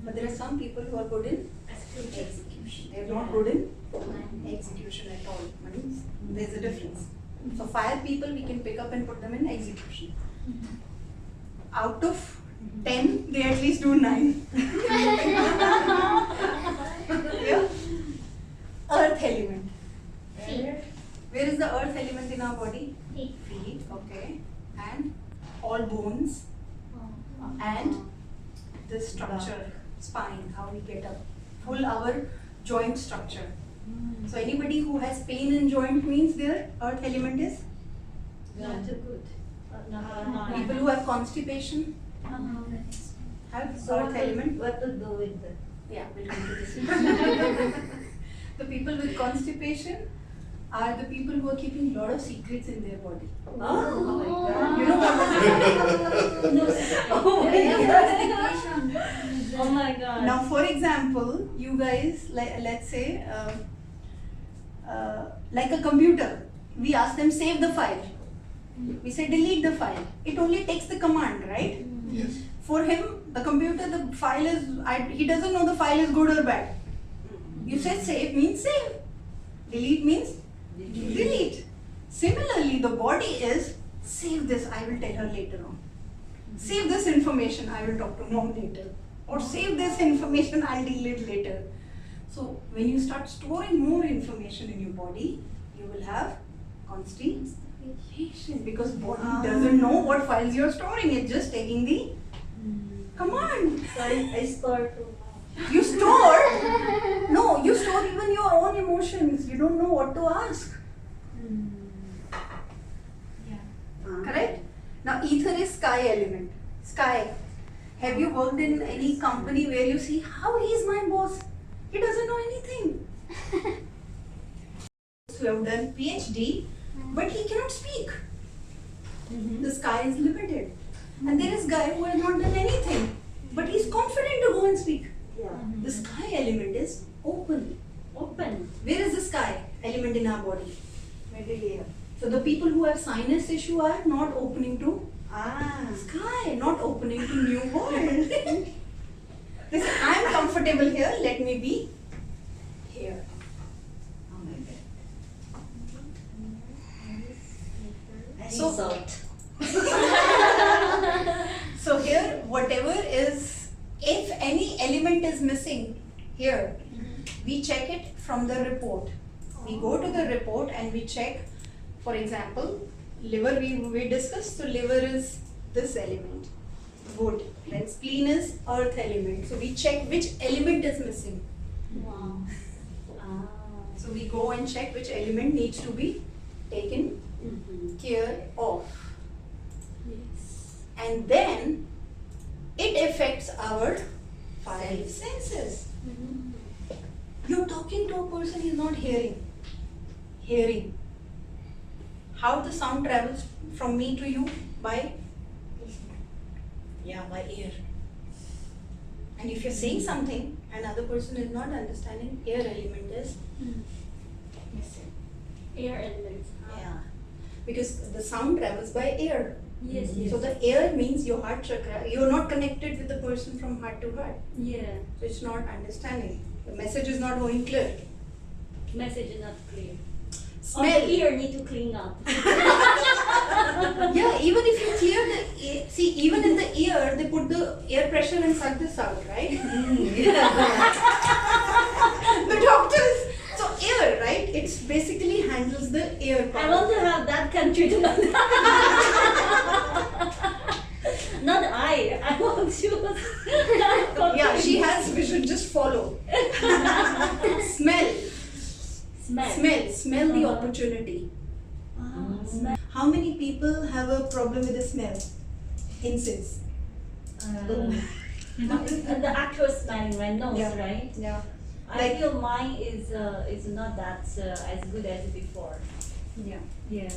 but there are some people who are good in execution. They are not good in execution at all. Means there's a difference. So fire people we can pick up and put them in execution. Out of 10, they at least do 9. Yeah. Earth element. Where is the earth element in our body? Feet. Okay. And all bones and the structure, spine, how we get up. Full our joint structure. So anybody who has pain in joint means their earth element is. Not too good. Not People who have constipation have So earth element. what to do with that? Yeah, we'll come to this. The people with constipation are the people who are keeping a lot of secrets in their body. Oh my God. You know what? Oh my god. Now, for example, you guys, let's say, like a computer, we ask them save the file. We say delete the file. It only takes the command, right? Yes. For him, the computer, the file is, he doesn't know the file is good or bad. You say save means save. Delete means delete. Similarly, the body is save this, I will tell her later on. Save this information, I will talk to mom later. Or save this information, I'll deal it later. So when you start storing more information in your body, you will have constipation because body doesn't know what files you're storing. It's just taking the command. So I store too much. You store? No, you store even your own emotions. You don't know what to ask. Correct? Now ether is sky element. Sky. Have you worked in any company where you see how he is my boss? He doesn't know anything. Who have done PhD, but he cannot speak. The sky is limited. And there is guy who has not done anything, but he is confident to go and speak. Yeah. The sky element is open. Open. Where is the sky element in our body? Middle here. So the people who have sinus issue are not opening to Ah. sky, not opening to new world. They say, I am comfortable here, let me be here. Oh my God. So- Salt. So here, whatever is, if any element is missing here, we check it from the report. We go to the report and we check, for example, liver we discussed, so liver is this element, wood. Then spleen is earth element. So we check which element is missing. Wow. So we go and check which element needs to be taken care of. Yes. and then it affects our five senses. You're talking to a person, he's not hearing. Hearing. How the sound travels from me to you? By? Yeah, by ear. And if you're saying something and other person is not understanding, ear element is missing. Air elements. Yeah. Because the sound travels by ear. Yes, yes. So the ear means your heart chakra. You're not connected with the person from heart to heart. Yeah. So it's not understanding. The message is not going clear. Message is not clear. Smell. Or the ear need to clean up. Yeah, even if you clear the ear, see, even in the ear, they put the air pressure and suck this out, right? The doctors, so ear, right? It's basically handles the ear part. I want to have that country to know that. Not I want to. Yeah, she has vision, just follow. Smell. Smell the opportunity. Smell. How many people have a problem with the smell? Incense. The actual smelling, right? Nose, Yeah. right? Yeah. I feel mine is not that as good as before. Yeah. Yeah.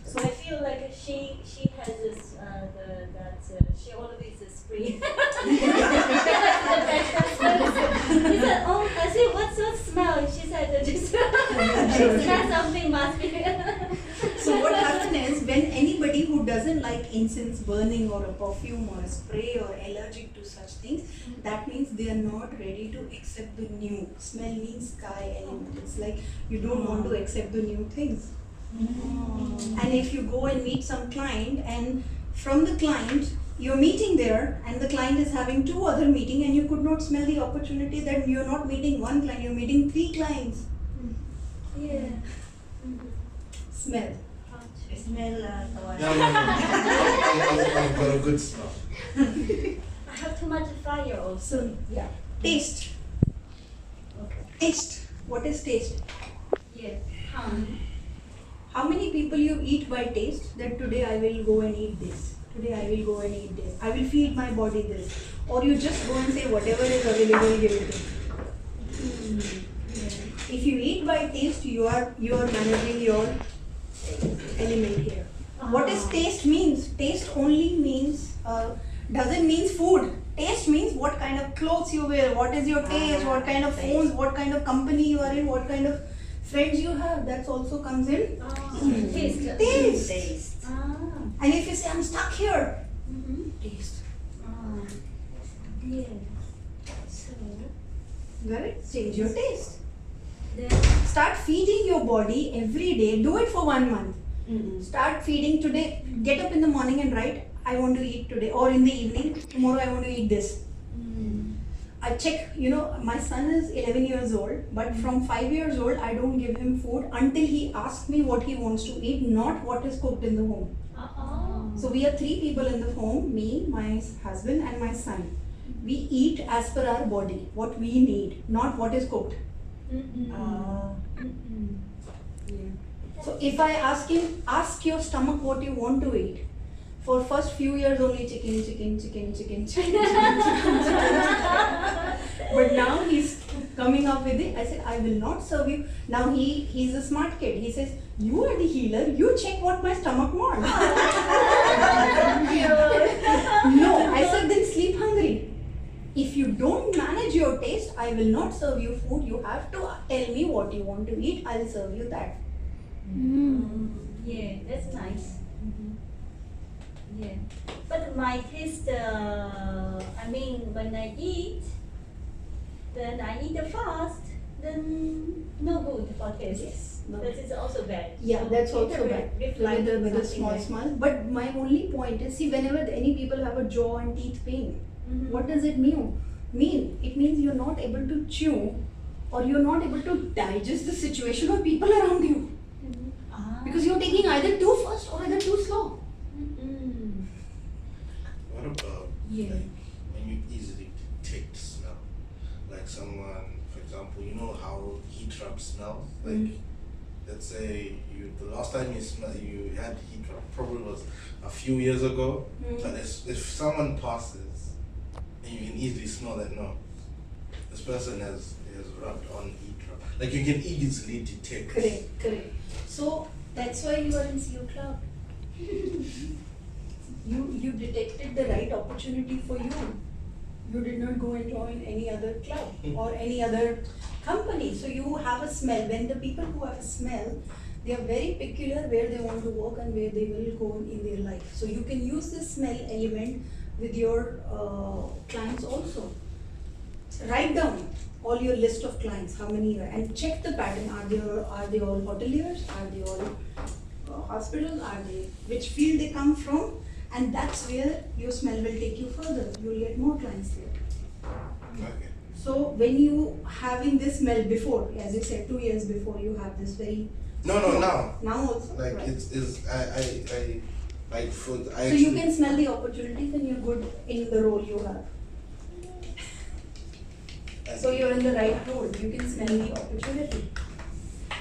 So I feel like she has this she always is free. He said, oh, I said, what's that smell? She said, just smell something must be. So what happens is when anybody who doesn't like incense burning or a perfume or a spray or allergic to such things, that means they are not ready to accept the new. Smell means sky element. It's like you don't want to accept the new things. And if you go and meet some client and from the client you're meeting there and the client is having 2 other meeting and you could not smell the opportunity that you're not meeting 1 client, you're meeting 3 clients. Yeah. Smell. Smell Yeah, I've got a good smell. I have too much fire also. So yeah. Taste. Okay. Taste. What is taste? Yeah. How many people you eat by taste that today I will go and eat this, today I will go and eat this, I will feed my body this, or you just go and say whatever is available give it to me. If you eat by taste, you are managing your element here. What is taste means? Taste only means doesn't mean food. Taste means what kind of clothes you wear, what is your taste, what kind of phones, what kind of company you are in, what kind of friends you have. That also comes in. Taste. Taste. And if you say I'm stuck here, taste. Yeah. So Got it? Change your taste. then Start feeding your body every day. Do it for 1 month. Start feeding today. Get up in the morning and write, I want to eat today. Or in the evening, tomorrow I want to eat this. I check, my son is 11 years old, but from 5 years old, I don't give him food until he asks me what he wants to eat, not what is cooked in the home. So we are 3 people in the home, me, my husband and my son. We eat as per our body, what we need, not what is cooked. So if I ask him, ask your stomach what you want to eat. For first few years only chicken. But now he's coming up with it. I said, I will not serve you. Now he's a smart kid. He says, you are the healer. You check what my stomach wants. No, I said, then sleep hungry. If you don't manage your taste, I will not serve you food. You have to tell me what you want to eat. I'll serve you that. Yeah, that's nice. Yeah, but my taste, when I eat, then I eat fast, then no good for taste. Yes, no. That is also bad. Yeah, So that's it also bad. reflects With the something small. like- But my only point is, see, whenever any people have a jaw and teeth pain, what does it mean? It means you're not able to chew, or you're not able to digest the situation or people around you. Because you're taking either too fast or either too slow. What about Yeah. like when you easily take the smell? Like someone, for example, you know how heat trap smells? Like let's say the last time you had heat drop probably was a few years ago. But if someone passes, and you can easily smell that, no, this person has rubbed on heat drop. Like you can easily detect. Correct. So that's why you are in CO Club. You detected the right opportunity for you. You did not go and join any other club or any other company. So you have a smell. When the people who have a smell, they are very peculiar where they want to work and where they will go in their life. So you can use this smell element with your clients also. Write down all your list of clients, how many are, and check the pattern. Are they all hoteliers? Are they all hospitals? Are they which field they come from? And that's where your smell will take you further. You will get more clients there. Okay. So when you having this smell before, as you said, 2 years before, you have this very No, now. now also. Like right. I like food. So you can smell the opportunities and you're good in the role you have. So you're in the right role. You can smell the opportunity.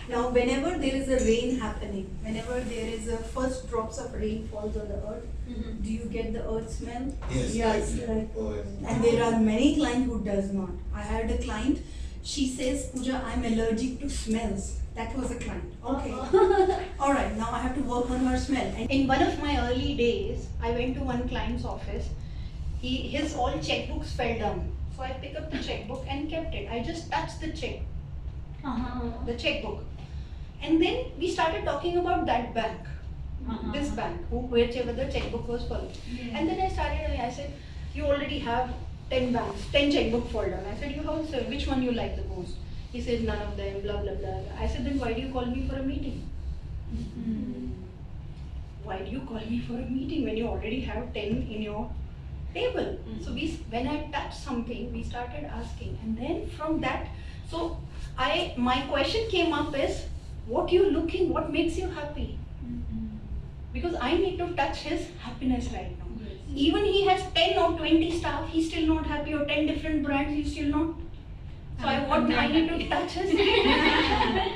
Now, whenever there is a rain happening, whenever there is a first drops of rain falls on the earth, do you get the earth smell? Yes. Yes. Right. Oh, yes. And there are many clients who does not. I had a client. She says, Pooja, I'm allergic to smells. That was a client. Okay. All right. Now I have to work on her smell. And in one of my early days, I went to one client's office. His all checkbooks fell down. So I picked up the checkbook and kept it. I just touched the the checkbook. And then we started talking about that bank, this bank, whichever the checkbook was full. And then I said, you already have 10 banks, 10 checkbook fall down. I said, you have, sir, which one you like the most? He said, none of them, blah, blah, blah. I said, then why do you call me for a meeting? Why do you call me for a meeting when you already have 10 in your table? So when I touched something, we started asking. And then from that, so my question came up is, what you looking, what makes you happy? Because I need to touch his happiness right now. Yes. Even he has 10 or 20 staff, he's still not happy, or 10 different brands, he's still not. So I need to touch his.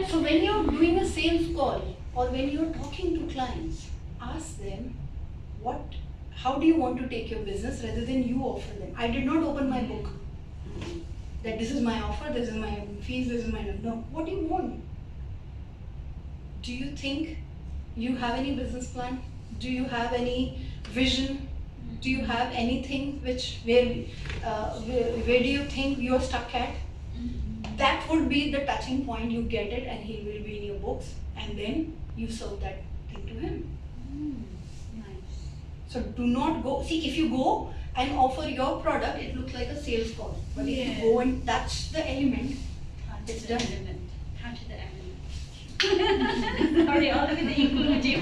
So when you're doing a sales call or when you're talking to clients, ask them how do you want to take your business rather than you offer them. I did not open my book that this is my offer, this is my fees, this is my no. What do you want? Do you think you have any business plan? Do you have any vision? Do you have anything where do you think you are stuck at? That would be the touching point. You get it, and he will be in your books, and then you serve that thing to him. Nice. So do not go. See, if you go and offer your product, it looks like a sales call. But if you go and touch the element, it's done. Touch the element. Sorry, all of it inclusive.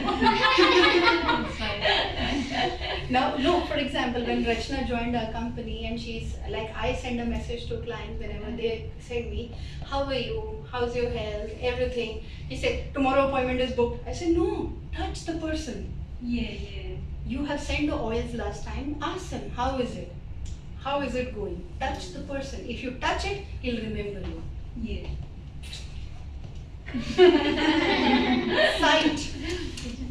Now, no, for example, when Rachna joined our company and she's like, I send a message to clients whenever they send me, how are you? How's your health? Everything. He said, tomorrow appointment is booked. I said, no, touch the person. Yeah. You have sent the oils last time. Ask him, how is it? How is it going? Touch the person. If you touch it, he'll remember you. Yeah. Sight.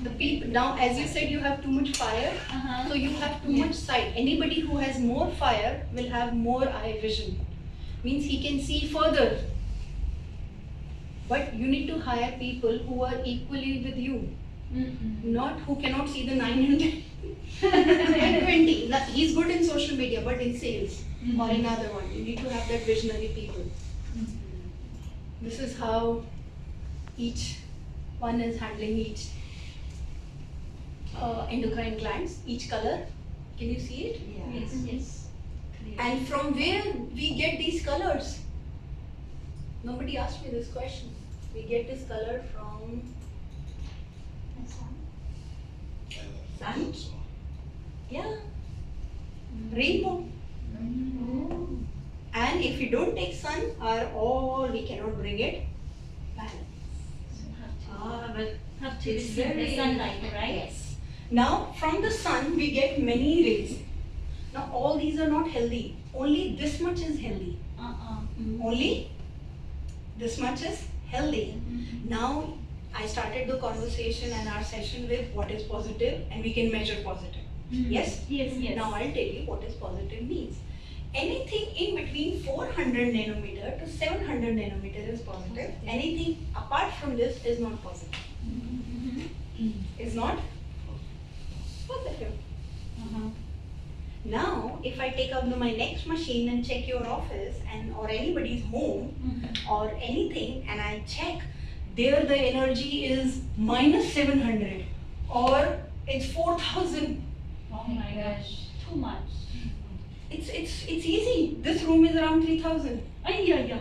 The people now, as you said, you have too much fire, so you have too much sight. Anybody who has more fire will have more eye vision. Means he can see further. But you need to hire people who are equally with you, not who cannot see the 9 and 10 20. He's good in social media, but in sales or in other one, you need to have that visionary people. This is how each one is handling each endocrine glands, each color. Can you see it? Yes. And from where we get these colors? Nobody asked me this question. We get this color from sun. Yeah. Rainbow. And if you don't take sun, we cannot bring it balance. But have to It's receive the very- sunlight, right? Yes. Now, from the sun, we get many rays. Now, all these are not healthy. Only this much is healthy. Only this much is healthy. Now, I started the conversation and our session with what is positive and we can measure positive. Yes? Yes, yes. Now I'll tell you what is positive means. Anything in between 400 nanometer to 700 nanometer is positive. Anything apart from this is not positive. Is not positive. Now, if I take out my next machine and check your office and or anybody's home or anything, and I check, there the energy is minus 700 or it's 4,000. Oh my gosh, too much. It's easy. This room is around 3,000 Yeah.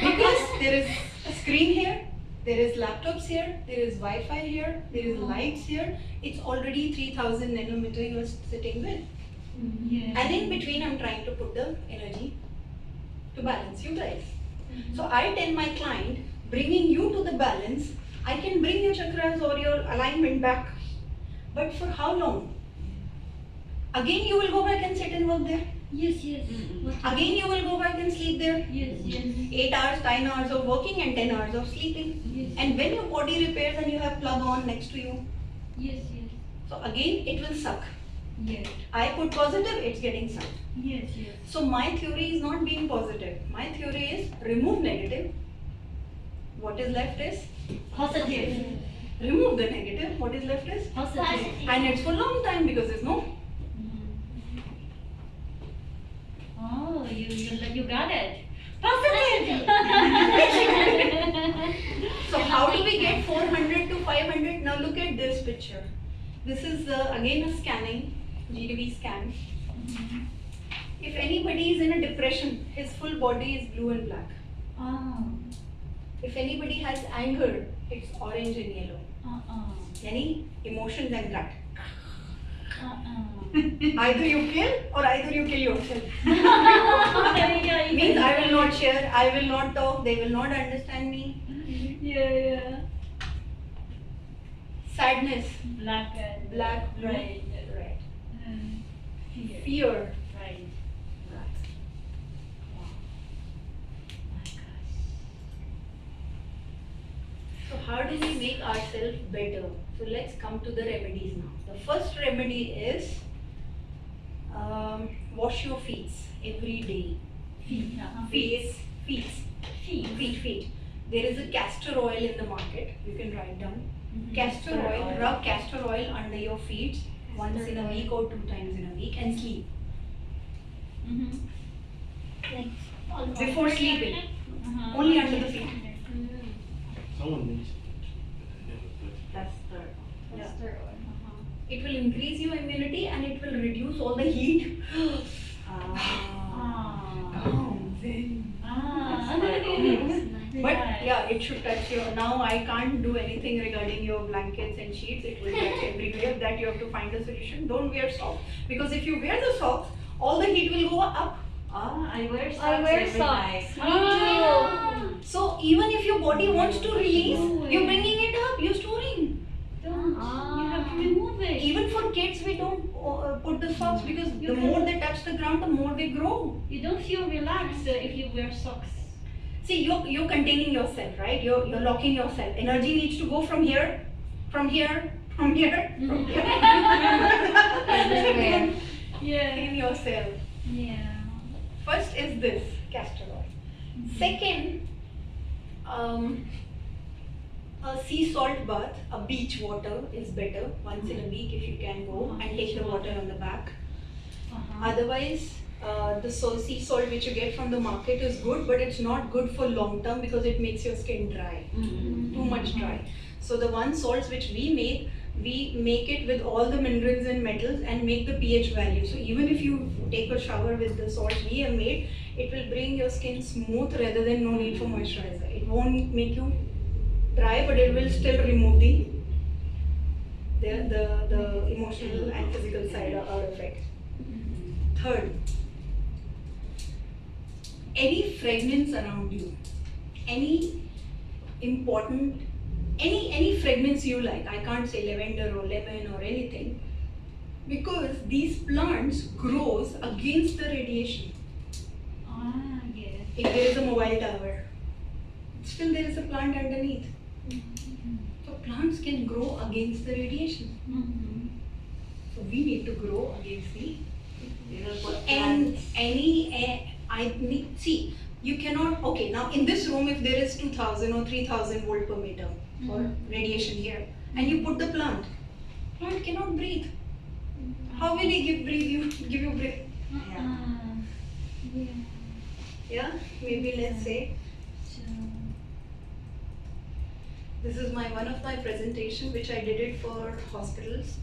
because there is a screen here, there is laptops here, there is Wi-Fi here, there is lights here. It's already 3,000 nanometer you are sitting with. Yeah. And in between, I'm trying to put the energy to balance you guys. So I tell my client, bringing you to the balance, I can bring your chakras or your alignment back. But for how long? Again, you will go back and sit and work there. Yes. Again, you will go back and sleep there. Yes. 8 hours, 9 hours of working and 10 hours of sleeping. Yes. And when your body repairs and you have plug on next to you, Yes. so again, it will suck. Yes. I put positive, it's getting sucked. Yes. So my theory is not being positive. My theory is remove negative. What is left is Positive. remove the negative. What is left is Positive. and it's for long time because there's no. Oh, you got it. Positive. So how do we get 400 to 500? Now look at this picture. This is again a scanning, GDV scan. If anybody is in a depression, his full body is blue and black. Oh. If anybody has anger, it's orange and yellow. Any emotions and gut. Either you kill or either you kill yourself. Means I will not share, I will not talk, they will not understand me. Yeah. Sadness, Black and black, blue, Right. red. Fear. Fear, Right. black. My gosh. So how do we make ourselves better? So let's come to the remedies now. The first remedy is wash your feet every day. Feet. Feet. There is a castor oil in the market. You can write down. Castor oil. Rub castor oil under your feet once in a week or 2 times in a week and sleep. Before sleeping, only under the feet. Someone mentioned It will increase your immunity and it will reduce all the heat. Calm, zen. But yeah, it should touch your. Now I can't do anything regarding your blankets and sheets. It will touch everywhere. That you have to find a solution. Don't wear socks because if you wear the socks, all the heat will go up. I wear socks. I wear every socks. night. So even if your body wants to release, you're bringing it up. You're storing. Don't. You have to remove it. Even for kids, we don't put the socks because the more they touch the ground, the more they grow. You don't feel relaxed if you wear socks. See, you're containing yourself, right? You're locking yourself. Energy needs to go from here, from here, from here, from here. Everywhere. Yeah. In yourself. Yeah. First is this castor oil. Second, a sea salt bath, a beach water is better once in a week if you can go and take the water on the back. Otherwise, the sea salt which you get from the market is good, but it's not good for long term because it makes your skin dry, too much dry. So the one salts which we make it with all the minerals and metals and make the pH value. So even if you take a shower with the salts we have made, it will bring your skin smooth rather than no need for moisturizer. It won't make you dry, but it will still remove the emotional and physical side out of it. Third, any fragrance around you, any important, any fragrance you like. I can't say lavender or lemon or anything because these plants grows against the radiation. Yes. If there is a mobile tower, it's still there is a plant underneath. So plants can grow against the radiation. So we need to grow against the and see, you cannot, okay, now in this room if there is 2000 or 3000 volt per meter for radiation here and you put the plant cannot breathe. How will he give you breath? Yeah, maybe let's say this is one of my presentation which I did it for hospitals.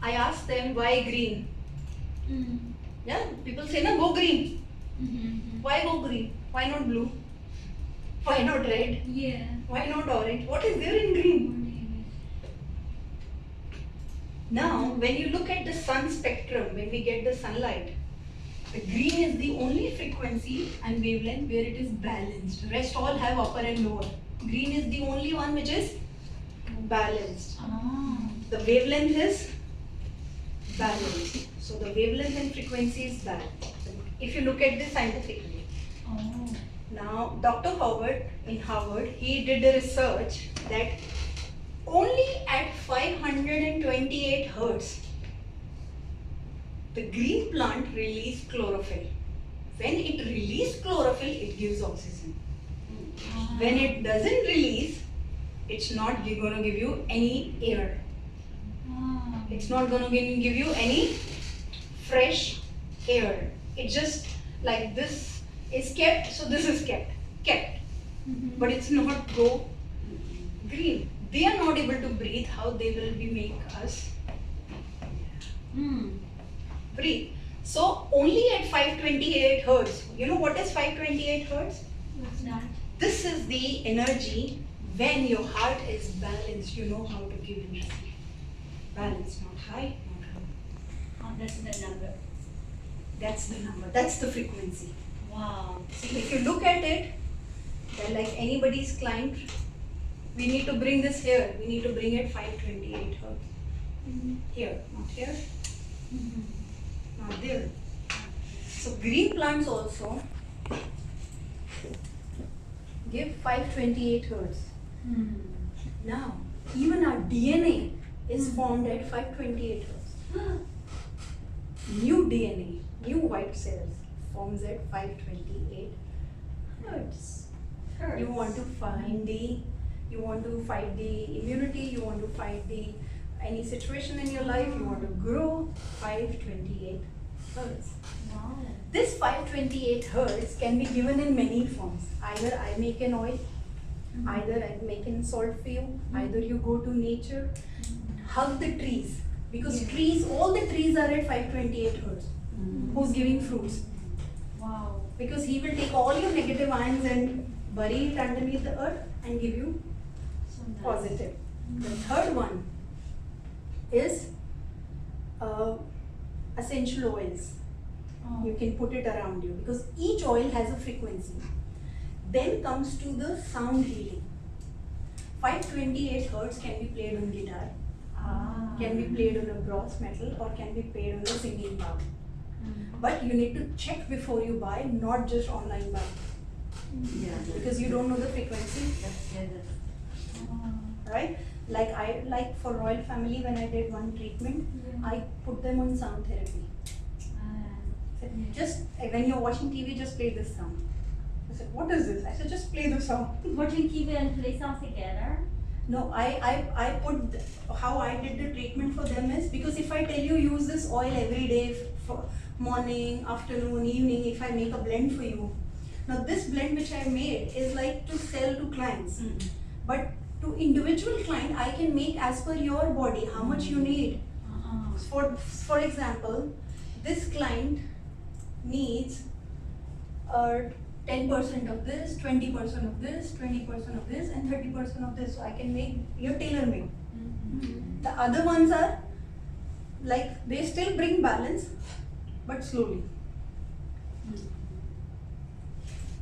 I asked them why green. Yeah, people say no, go green. Why go green? Why not blue? Why not red? Yeah. Why not orange? What is there in green? Now, when you look at the sun spectrum, when we get the sunlight, the green is the only frequency and wavelength where it is balanced. Rest all have upper and lower. Green is the only one which is balanced. The wavelength is balanced. So the wavelength and frequency is balanced. If you look at this scientifically. Now, Dr. Howard in Harvard, he did a research that only at 528 hertz, the green plant released chlorophyll. When it releases chlorophyll, it gives oxygen. When it doesn't release, it's not going to give you any air. It's not going to give you any fresh air. It's just like this is kept, so this is kept. But it's not go green. They are not able to breathe. How they will make us breathe? So only at 528 hertz. You know what is 528 hertz? What's that? This is the energy when your heart is balanced. You know how to give and receive. Balance, not high, not low. Oh, that's the number. That's the number. That's the frequency. Wow. See, if you look at it, then like anybody's client, we need to bring this here. We need to bring it 528 hertz. Here, not here, not there. So green plants also give 528 hertz. Now, even our DNA is formed at 528 hertz. New DNA, new white cells forms at 528 hertz. You want to find you want to fight the immunity, you want to fight any situation in your life, you want to grow 528 hertz. Wow. This 528 hertz can be given in many forms. Either I make an oil, either I make an salt for you, either you go to nature, hug the trees. Because trees, all the trees are at 528 hertz. Who's giving fruits? Wow. Because he will take all your negative ions and bury it underneath the earth and give you So nice. positive. The third one is essential oils. You can put it around you because each oil has a frequency. Then comes to the sound healing. 528 hertz can be played on guitar, can be played on a brass metal, or can be played on a singing bowl. But you need to check before you buy, not just online buy. Because you don't know the frequency, right? Like for Royal Family, when I did one treatment, I put them on sound therapy. Said, just when you're watching TV, just play this sound. I said, what is this? I said, just play the sound. Watching TV and play songs together. No, I put how I did the treatment for them is because if I tell you use this oil every day for morning, afternoon, evening, if I make a blend for you. Now this blend which I made is like to sell to clients. But to individual client, I can make as per your body, how much you need. For example, this client needs 10% of this, 20% of this, 20% of this, and 30% of this. So I can make your tailor made. The other ones are like they still bring balance, but slowly.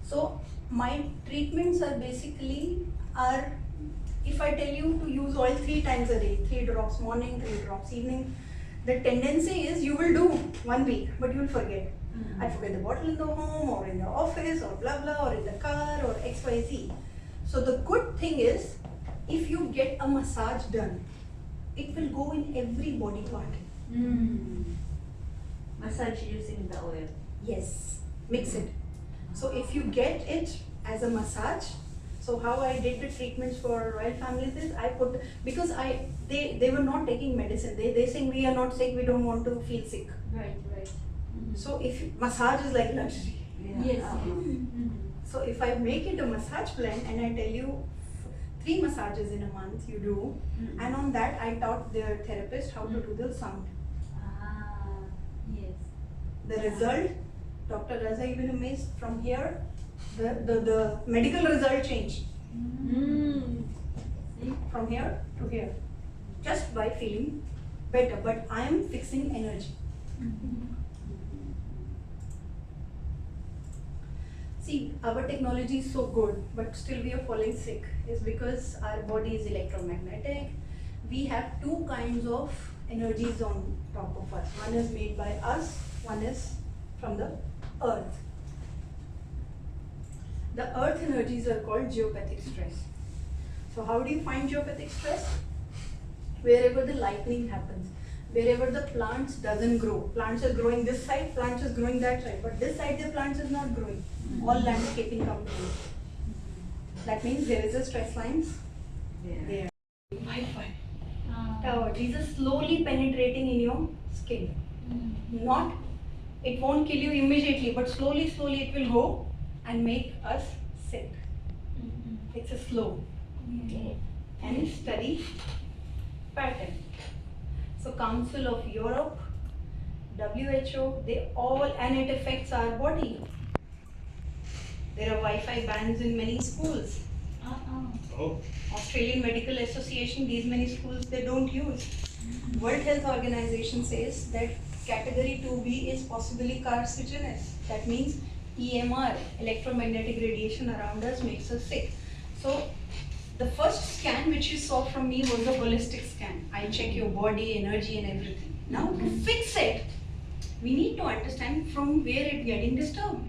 So my treatments are basically if I tell you to use oil 3 times a day, 3 drops morning, 3 drops evening, the tendency is you will do 1 week, but you will forget. I forget the bottle in the home or in the office or blah blah or in the car or XYZ. So the good thing is, if you get a massage done, it will go in every body part. Massage using the oil. Yes, mix it. So if you get it as a massage, so how I did the treatments for royal families is I put, because they were not taking medicine. They saying we are not sick, we don't want to feel sick. Right, right. So if massage is like luxury. Yes. So if I make it a massage plan and I tell you 3 massages in a month you do, and on that I taught their therapist how to do the sound. Ah, yes. The result, Dr. Raza even amazed from here, the medical result changed See? from here to here, just by feeling better. But I am fixing energy. See, our technology is so good, but still we are falling sick. Is because our body is electromagnetic. We have 2 kinds of energies on top of us. One is made by us, one is from the earth. The earth energies are called geopathic stress. So how do you find geopathic stress? Wherever the lightning happens, wherever the plants doesn't grow. Plants are growing this side, plants is growing that side, but this side the plants is not growing. All landscaping companies. That means there is a stress lines there. Wi-Fi tower. These are slowly penetrating in your skin. Not, it won't kill you immediately, but slowly it will go and make us sick. It's a slow and steady pattern. So Council of Europe, WHO, they all, and it affects our body. There are Wi-Fi bans in many schools. Oh, Australian Medical Association, these many schools they don't use. World Health Organization says that category 2B is possibly carcinogenic. That means EMR, electromagnetic radiation around us makes us sick. So the first scan which you saw from me was a holistic scan. I check your body, energy and everything. Now to fix it, we need to understand from where it's getting disturbed.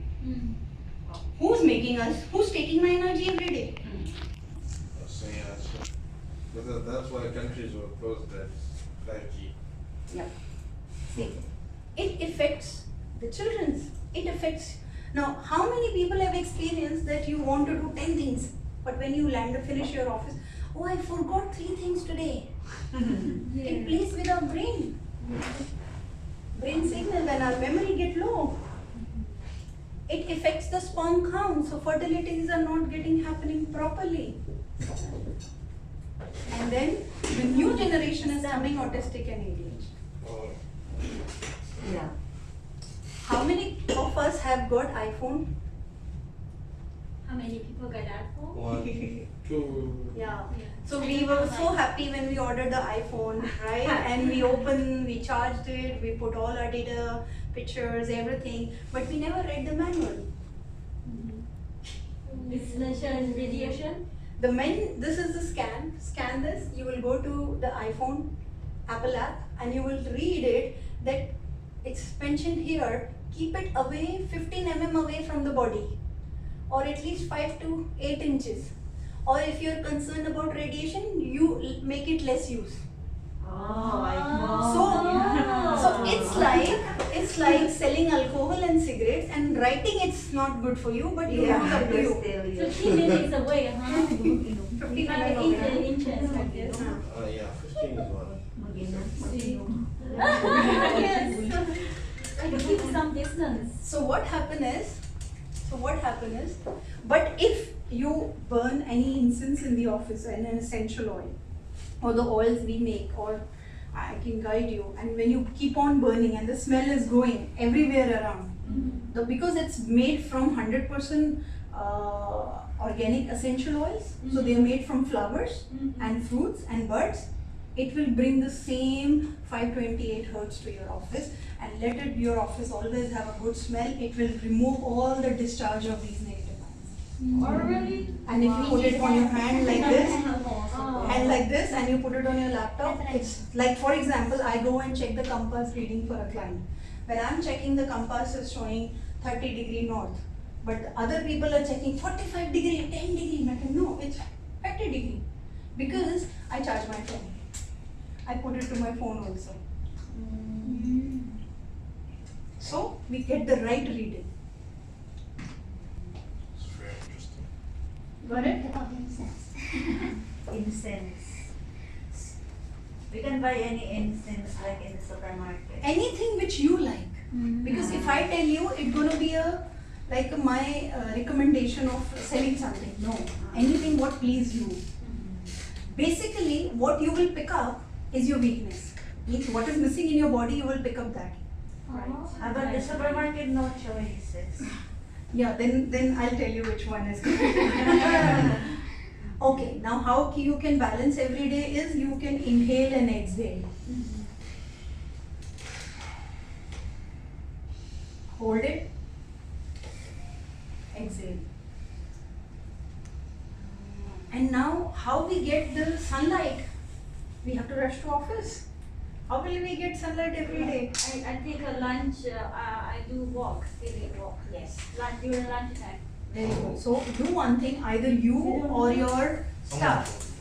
Who's making us, who's taking my energy every day? so yeah, so because that's why countries were closed at 5G. Yeah. See, it affects the children's. It affects. Now, how many people have experienced that you want to do 10 things, but when you land to finish your office, oh, I forgot 3 things today. It plays with our brain. Brain signal when our memory get low. It affects the sperm count, so fertilities are not getting happening properly. And then the new generation is coming autistic and ADHD. Oh, Yeah. How many of us have got iPhone? How many people got that for? 1, 2. Yeah. So we were so happy when we ordered the iPhone, right? And we opened, we charged it, we put all our data, pictures, everything, but we never read the manual. It's mentioned radiation. This is the scan this, you will go to the iPhone, Apple app, and you will read it that it's mentioned here, keep it away 15 mm away from the body, or at least 5 to 8 inches. Or if you're concerned about radiation, you make it less use. Oh, I So it's like selling alcohol and cigarettes and writing it's not good for you, but you know it's up to you. 15 minutes away, huh? 15 Like minutes 8 away. inches like this. Yeah, 15 is one. Yes. Like keep some distance. So what happen is, but if you burn any incense in the office and an essential oil, or the oils we make, or I can guide you, and when you keep on burning and the smell is going everywhere around, because it's made from 100% organic essential oils, so they are made from flowers and fruits and birds, it will bring the same 528 hertz to your office, and your office always have a good smell. It will remove all the discharge of these negative ions. Oh, really? And if you put it on your hand like this, Oh. hand like this, and you put it on your laptop, it's like, for example, I go and check the compass reading for a client. When I'm checking, the compass is showing 30° north, but other people are checking 45°, 10°. I can no, it's 30°, because I charge my phone. I put it to my phone also. So we get the right reading. It's very interesting. Got it? Incense. We can buy any incense like in the supermarket. Anything which you like. Because if I tell you, it's gonna be my recommendation of selling something. No, anything what please you. Basically, what you will pick up is your weakness. Means what is missing in your body, you will pick up that. But the supermarket no choices. Yeah, then I'll tell you which one is good. Okay, now how you can balance every day is you can inhale and exhale. Hold it. Exhale. And now how we get the sunlight? We have to rush to office. How will we get sunlight every day? I take a lunch, I do walk, daily walk. Yes. During lunchtime. Very good. So do one thing, either you or your staff.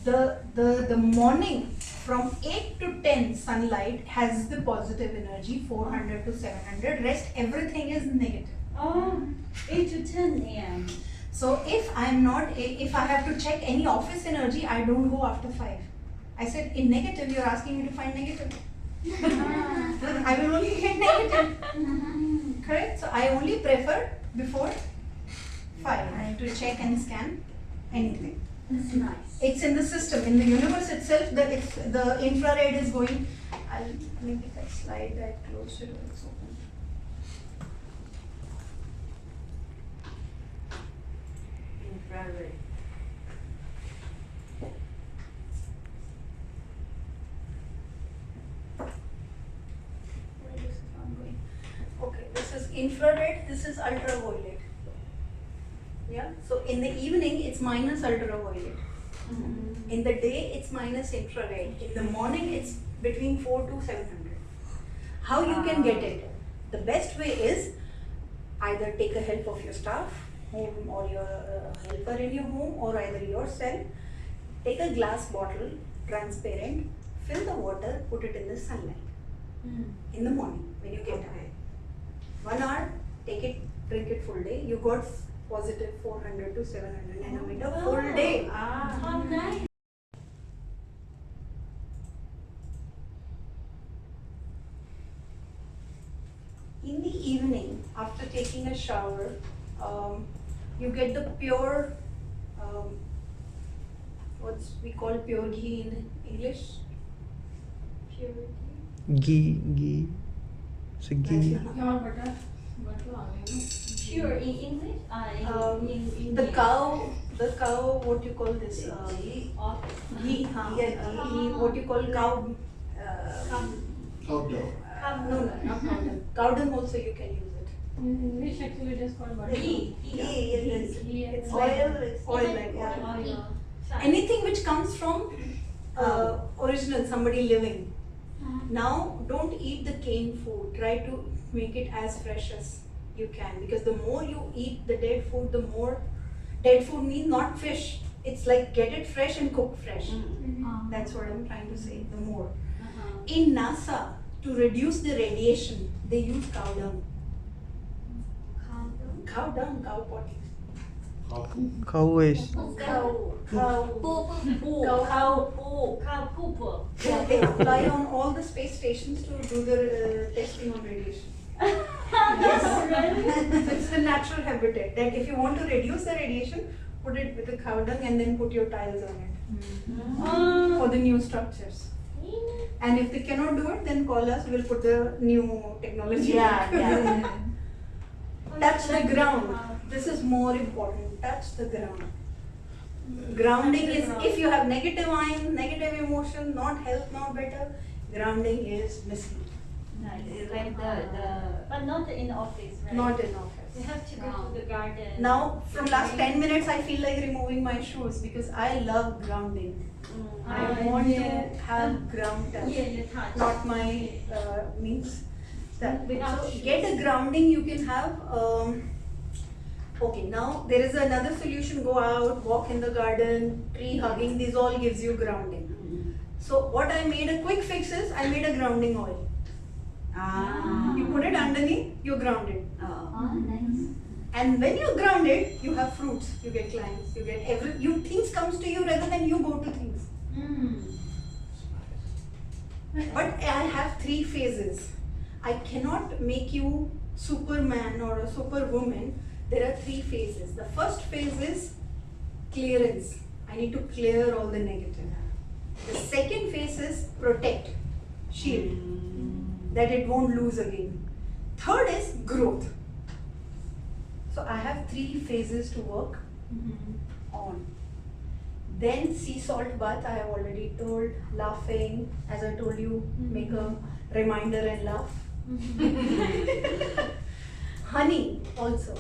The morning from 8 to 10 sunlight has the positive energy, 400 to 700. Rest everything is negative. Oh, 8 to 10 a.m. So if I have to check any office energy, I don't go after 5. I said in negative, you're asking me to find negative. I will only get negative. Correct? So I only prefer before 5 to check and scan anything. That's nice. It's in the system, in the universe itself, the infrared is going. I'll maybe that slide that closer to it's open. Infrared. Where this is not going. Okay, this is infrared, this is ultraviolet. Yeah, so in the evening it's minus ultraviolet. In the day it's minus infrared. In the morning it's between 4 to 700. How you can get it? The best way is either take the help of your staff, home or your helper in your home, or either yourself. Take a glass bottle, transparent, fill the water, put it in the sunlight. In the morning when you get up. 1 hour, take it, drink it full day. You got positive 400 to 700 nanometer full day. How nice. In the evening, after taking a shower, you get the pure, what's we call pure ghee in English? Pure Ghee. So ghee. Pure in English? In the cow, what you call this? Ghee. Ghee, ghee, what you call cow? Outdoor. No, not cow dung. Cow dung also you can use it. In English actually it is called butter. Ghee. It's Oil like is- oil like that. Oil. Anything which comes from original, somebody living. Now, don't eat the canned food. Try to make it as fresh as you can, because the more you eat the dead food, the more dead food means not fish. It's like get it fresh and cook fresh. That's what I'm trying to say. The more. In NASA, to reduce the radiation, they use cow dung. Cow dung, cow potty. Cow waste. Cow Cow poop. Yeah, they apply on all the space stations to do the testing on radiation. Yes. It's the natural habitat that if you want to reduce the radiation, put it with the cow dung and then put your tiles on it for the new structures. And if they cannot do it, then call us, we'll put the new technology. Yeah. Touch the ground. This is more important. Touch the ground. Grounding is, if you have negative ion, negative emotion, not health, not better, grounding is missing. Nice. Like but not in office, right? Not in office. You have to go to the garden. Now, from last 10 minutes, I feel like removing my shoes because I love grounding. I want to have ground touch. Yeah, you touch. Not my means that. Without So shoes. get a grounding you can have. Okay, now there is another solution. Go out, walk in the garden, tree hugging. These all gives you grounding. So what I made a quick fix is I made a grounding oil. Ah. You put it underneath, you're grounded. Oo. Oh, nice. And when you're grounded, you have fruits, you get clients, you get things comes to you rather than you go to things. But I have 3 phases. I cannot make you Superman or a superwoman. There are 3 phases. The first phase is clearance. I need to clear all the negative. The second phase is protect, shield, that it won't lose again. Third is growth. So I have 3 phases to work on. Then sea salt bath, I have already told. Laughing, as I told you, make a reminder and laugh. Honey also.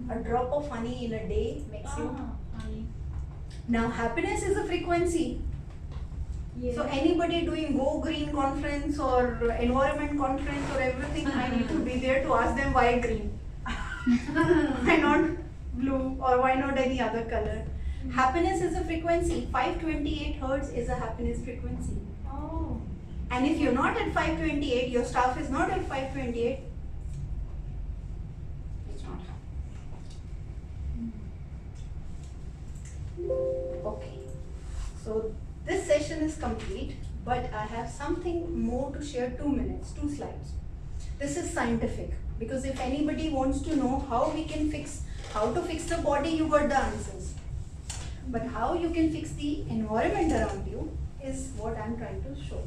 A drop of honey in a day makes you. Now happiness is a frequency. So anybody doing Go Green conference or environment conference or everything, I need to be there to ask them why green. Why not blue or why not any other color? Happiness is a frequency. 528 hertz is a happiness frequency. Oh. And if you're not at 528, your staff is not at 528, it's not happening. Okay. So this session is complete, but I have something more to share. 2 minutes, 2 slides. This is scientific because if anybody wants to know how we can fix, how to fix the body, you got the answers. But how you can fix the environment around you is what I'm trying to show.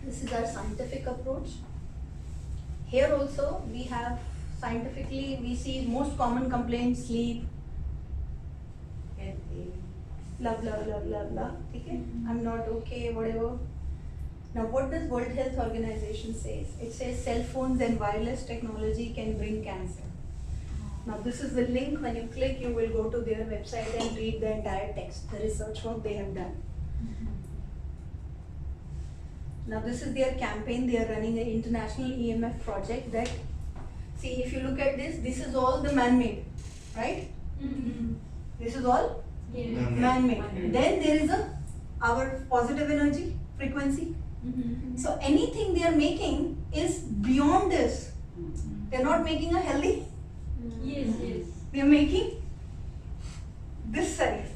This is our scientific approach. Here also we have scientifically, we see most common complaints, sleep, blah blah blah blah blah. Okay? I'm not okay, whatever. Now what does World Health Organization says? It says cell phones and wireless technology can bring cancer. Now this is the link. When you click, you will go to their website and read the entire text, the research work they have done. Now this is their campaign. They are running an international EMF project that, see, if you look at this, this is all the man-made, right? This is all man-made. Then there is our positive energy frequency. So anything they are making is beyond this. They are not making a healthy. Yes, yes. They are making this size.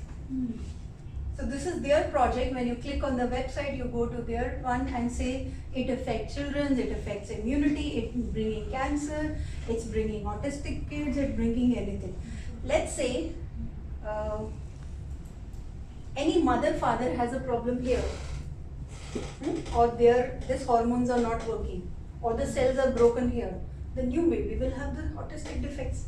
So this is their project. When you click on the website, you go to their one and say it affects children, it affects immunity, it's bringing cancer, it's bringing autistic kids, it's bringing anything. Let's say any mother, father has a problem here, or this hormones are not working, or the cells are broken here. The new baby will have the autistic defects.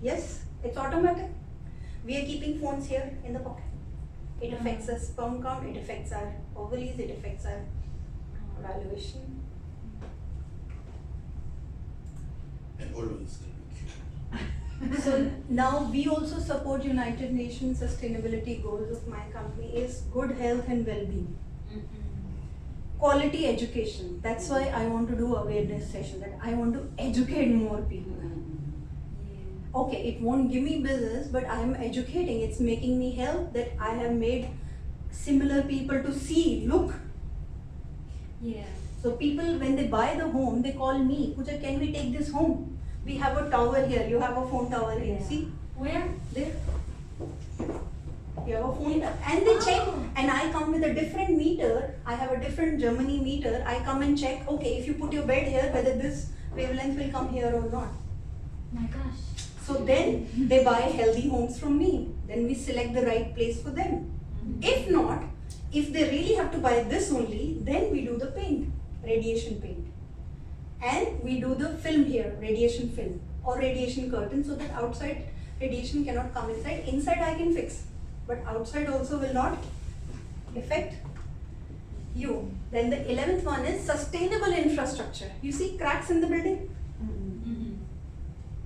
Yes, it's automatic. We are keeping phones here in the pocket. It affects our sperm count, it affects our ovaries, it affects our evaluation. And always can be cured. So now we also support United Nations sustainability goals of my company is good health and well-being. Quality education. That's why I want to do awareness session, that I want to educate more people. Okay, it won't give me business, but I am educating. It's making me help that I have made similar people to see, look. Yeah. So people, when they buy the home, they call me, Pooja, can we take this home? We have a tower here, you have a phone tower here, see? Where? There. You have a phone tower. And they check, and I come with a different meter. I have a different Germany meter. I come and check, okay, if you put your bed here, whether this wavelength will come here or not. My gosh. So then they buy healthy homes from me. Then we select the right place for them. If not, if they really have to buy this only, then we do the paint, radiation paint. And we do the film here, radiation film or radiation curtain, so that outside radiation cannot come inside. Inside I can fix, but outside also will not affect. You. Then the 11th one is sustainable infrastructure. You see cracks in the building? Mhm.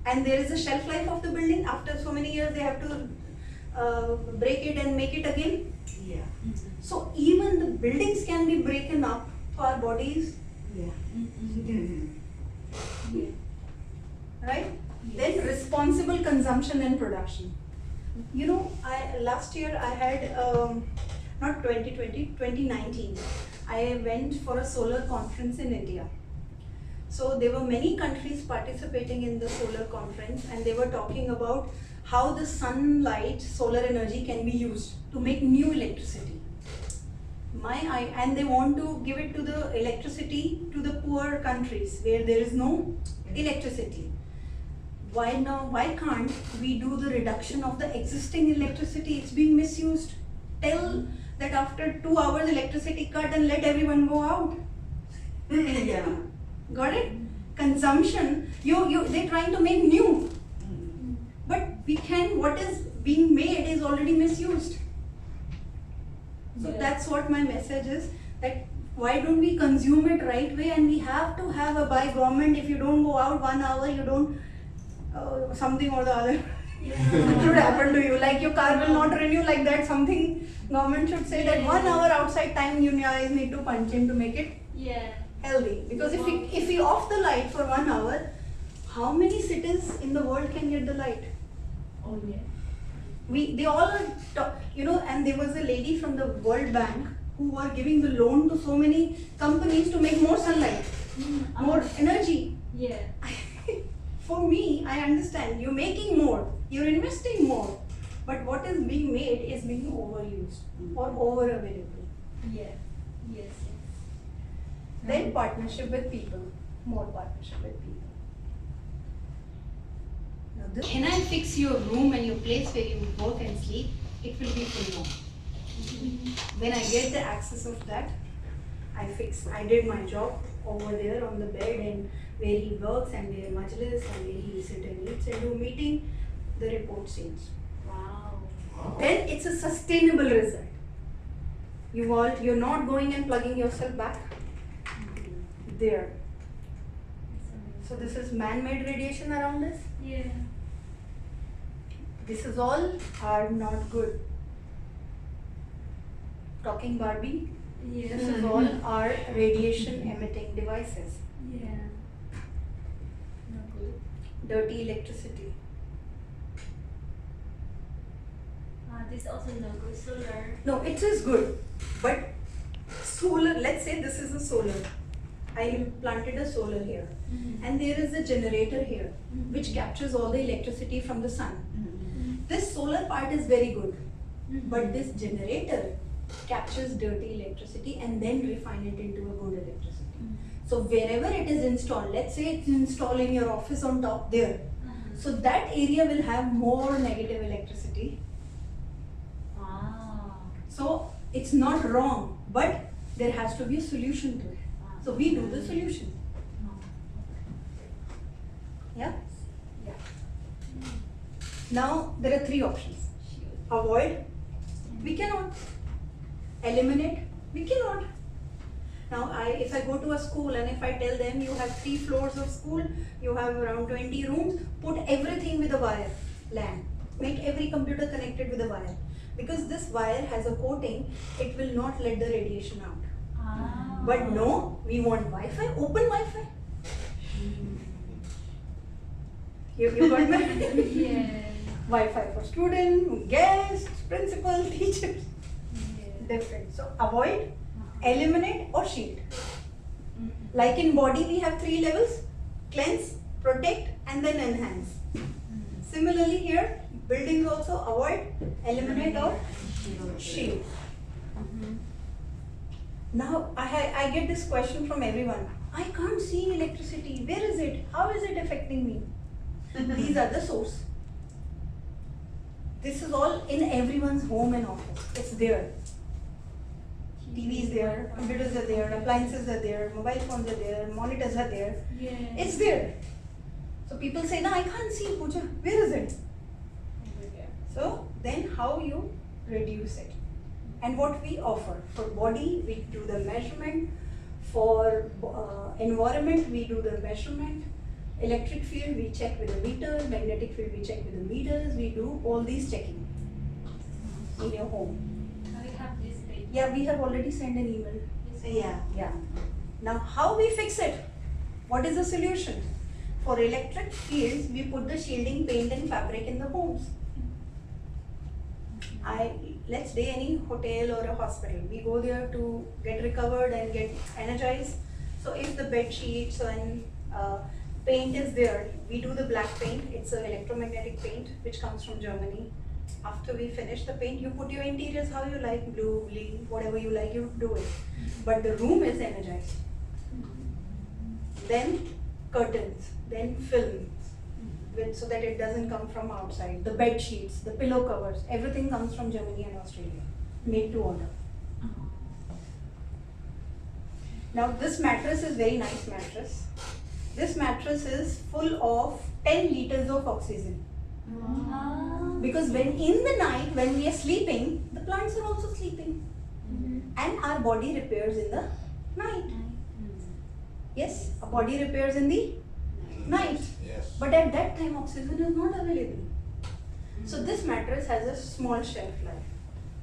And there is a shelf life of the building. After so many years, they have to break it and make it again. Yeah. So even the buildings can be broken up for our bodies, Yeah. Yeah. right? Then responsible consumption and production. You know, last year I had not 2020, 2019. I went for a solar conference in India. So there were many countries participating in the solar conference, and they were talking about how the sunlight, solar energy can be used to make new electricity. And they want to give it to the electricity to the poor countries where there is no electricity. Why can't we do the reduction of the existing electricity? It's being misused. Tell that after 2 hours electricity cut and let everyone go out. Yeah. Got it? Consumption, they're trying to make new. But what is being made is already misused. So Yeah. that's what my message is, that why don't we consume it right way, and we have to have a by government, if you don't go out 1 hour, you don't, something or the other should happen to you. Like your car will not renew like that, something government should say that 1 hour outside time you guys need to punch in to make it Yeah. healthy. Because if we off the light for 1 hour, how many cities in the world can get the light? Oh yeah. They all are, and there was a lady from the World Bank who were giving the loan to so many companies to make more sunlight, more energy. Yeah. For me, I understand, you're making more, you're investing more, but what is being made is being overused or over available. Yeah. Yes. Then partnership with people, more partnership with people. Now can I fix your room and your place where you work and sleep? It will be full more. When I get the access of that, I did my job over there on the bed and where he works and where Majlis and where he sit and eats and do meeting, the report says. Wow. Then it's a sustainable result. You're not going and plugging yourself back there. So this is man-made radiation around us. Yeah. This is all are not good. Talking Barbie, Yeah. this is all are radiation emitting devices. Yeah. No good. Dirty electricity. This also no good. Solar. No, it is good, but solar, let's say this is a solar. I planted a solar here, and there is a generator here which captures all the electricity from the sun. This solar part is very good, but this generator captures dirty electricity and then refine it into a good electricity. So wherever it is installed, let's say it's installed in your office on top there, so that area will have more negative electricity. Wow. So it's not wrong, but there has to be a solution to it. So we do the solution. Yeah? Yeah. Now there are 3 options. Avoid, we cannot. Eliminate, we cannot. Now if I go to a school and if I tell them you have 3 floors of school, you have around 20 rooms, put everything with a wire, LAN. Make every computer connected with a wire. Because this wire has a coating, it will not let the radiation out. But no, we want Wi-Fi, open Wi-Fi. You got me? Yeah. Wi-Fi for student, guests, principal, teachers. Yeah. Different. So avoid, eliminate or shield. Like in body we have 3 levels, cleanse, protect and then enhance. Similarly here, buildings also avoid, eliminate or shield. Now I get this question from everyone. I can't see electricity. Where is it? How is it affecting me? These are the source. This is all in everyone's home and office. It's there. TV is there, computers are there, appliances are there, mobile phones are there, monitors are there. Yeah. It's there. So people say, no, I can't see, Pooja. Where is it? So then how you reduce it? And what we offer for body, we do the measurement. For environment, we do the measurement. Electric field, we check with the meter. Magnetic field, we check with the meters. We do all these checking in your home. We have this page. Yeah, we have already sent an email. Yeah. Yeah. Now, how we fix it? What is the solution? For electric fields, we put the shielding paint and fabric in the homes. Let's say any hotel or a hospital, we go there to get recovered and get energized. So if the bed sheets and paint is there, we do the black paint. It's an electromagnetic paint which comes from Germany. After we finish the paint, you put your interiors how you like, blue, green, whatever you like, you do it. But the room is energized. Then curtains, then films, so that it doesn't come from outside. The bed sheets, the pillow covers, everything comes from Germany and Australia, made to order. Now this mattress is very nice mattress. This mattress is full of 10 liters of oxygen. Because when in the night, when we are sleeping, the plants are also sleeping. And our body repairs in the night. Yes, our body repairs in the night. Yes. But at that time, oxygen is not available. So this mattress has a small shelf life.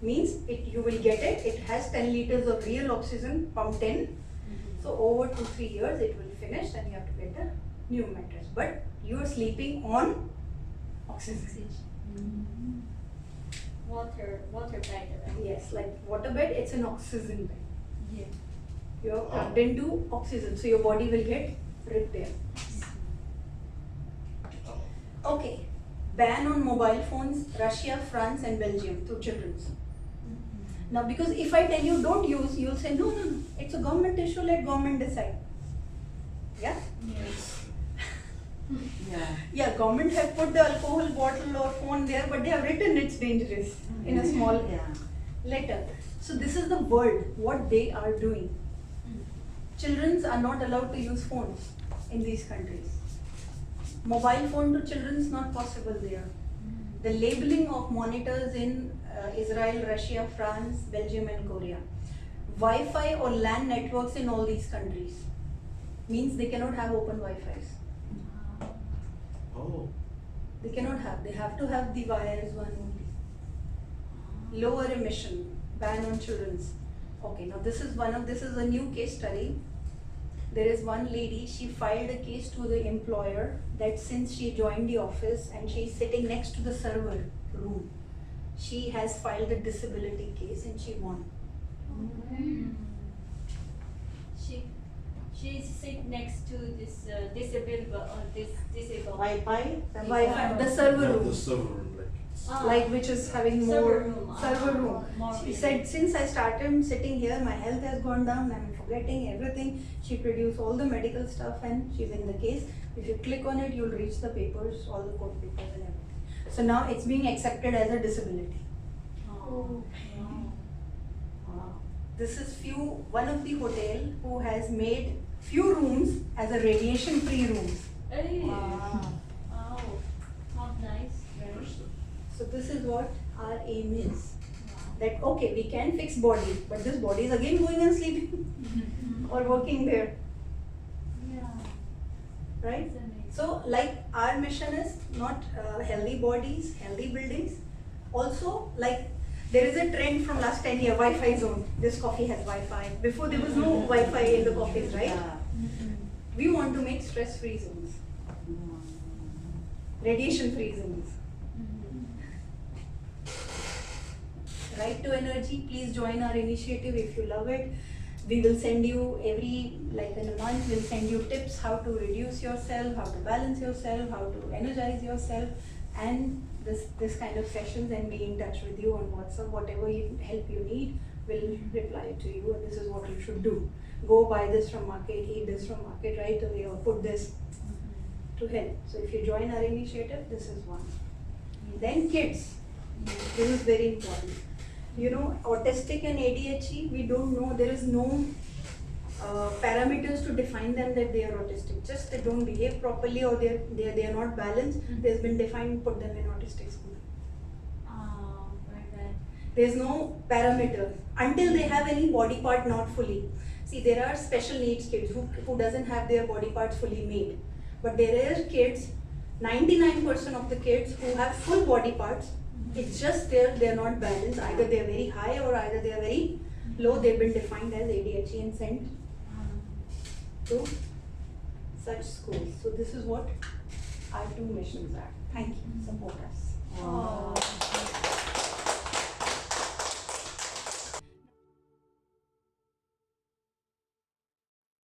Means you will get it. It has 10 liters of real oxygen pumped in. So over 2-3 years, it will finish, and you have to get a new mattress. But you are sleeping on oxygen. Water bed, right? Yes, like water bed, it's an oxygen bed. Yeah. You are plugged into oxygen, so your body will get repair. Okay, ban on mobile phones, Russia, France and Belgium to children's. Now because if I tell you don't use, you'll say no, it's a government issue, let government decide. Yeah? Yeah. Yeah, government have put the alcohol bottle or phone there, but they have written it's dangerous in a small Yeah. letter. So this is the world, what they are doing. Children are not allowed to use phones in these countries. Mobile phone to children is not possible there. The labeling of monitors in Israel, Russia, France, Belgium and Korea. Wi-Fi or LAN networks in all these countries means they cannot have open Wi-Fi's. Oh. They cannot have, they have to have the wires one only. Lower emission, ban on children's. Okay, now this is a new case study. There is one lady, she filed a case to the employer that since she joined the office and she is sitting next to the server room, she has filed a disability case and she won. She sit next to this disabled. Wi-Fi? Wi-Fi, the server No, room. the server room, like it's Like which is having Server more room. server room. More She really. said since I started sitting here, my health has gone down. I'm forgetting everything. She produced all the medical stuff and she's in the case. If you click on it, you'll reach the papers, all the court papers and everything. So now it's being accepted as a disability. Oh, wow. This is one of the hotel who has made few rooms as a radiation-free rooms. Hey. Wow. Wow. How nice, right? interesting. So this is what our aim is. That okay, we can fix body, but this body is again going and sleeping or working there, Yeah. right? It's amazing. So like our mission is not healthy bodies, healthy buildings. Also like there is a trend from last 10 years, Wi-Fi zone. This coffee has Wi-Fi. Before there was no Wi-Fi in the coffees, right? Yeah. We want to make stress-free zones, radiation-free zones. Right to Energy, please join our initiative if you love it. We will send you like in a month, we'll send you tips how to reduce yourself, how to balance yourself, how to energize yourself, and this kind of sessions, and be in touch with you on WhatsApp. Whatever help you need, we'll reply to you, and this is what you should do. Go buy this from market, eat this from market right away, or put this to help. So if you join our initiative, this is one. Then kids, this is very important. You know, autistic and ADHD, we don't know, there is no parameters to define them that they are autistic. Just they don't behave properly or they are not balanced. There's been defined, put them in autistic school. Oh, very bad. There's no parameter until they have any body part not fully. See, there are special needs kids who doesn't have their body parts fully made. But there are kids, 99% of the kids who have full body parts, it's just they're not balanced. Either they're very high or either they're very low. They've been defined as ADHD and sent to such schools. So this is what our two missions are. Thank you. Support us. Oh.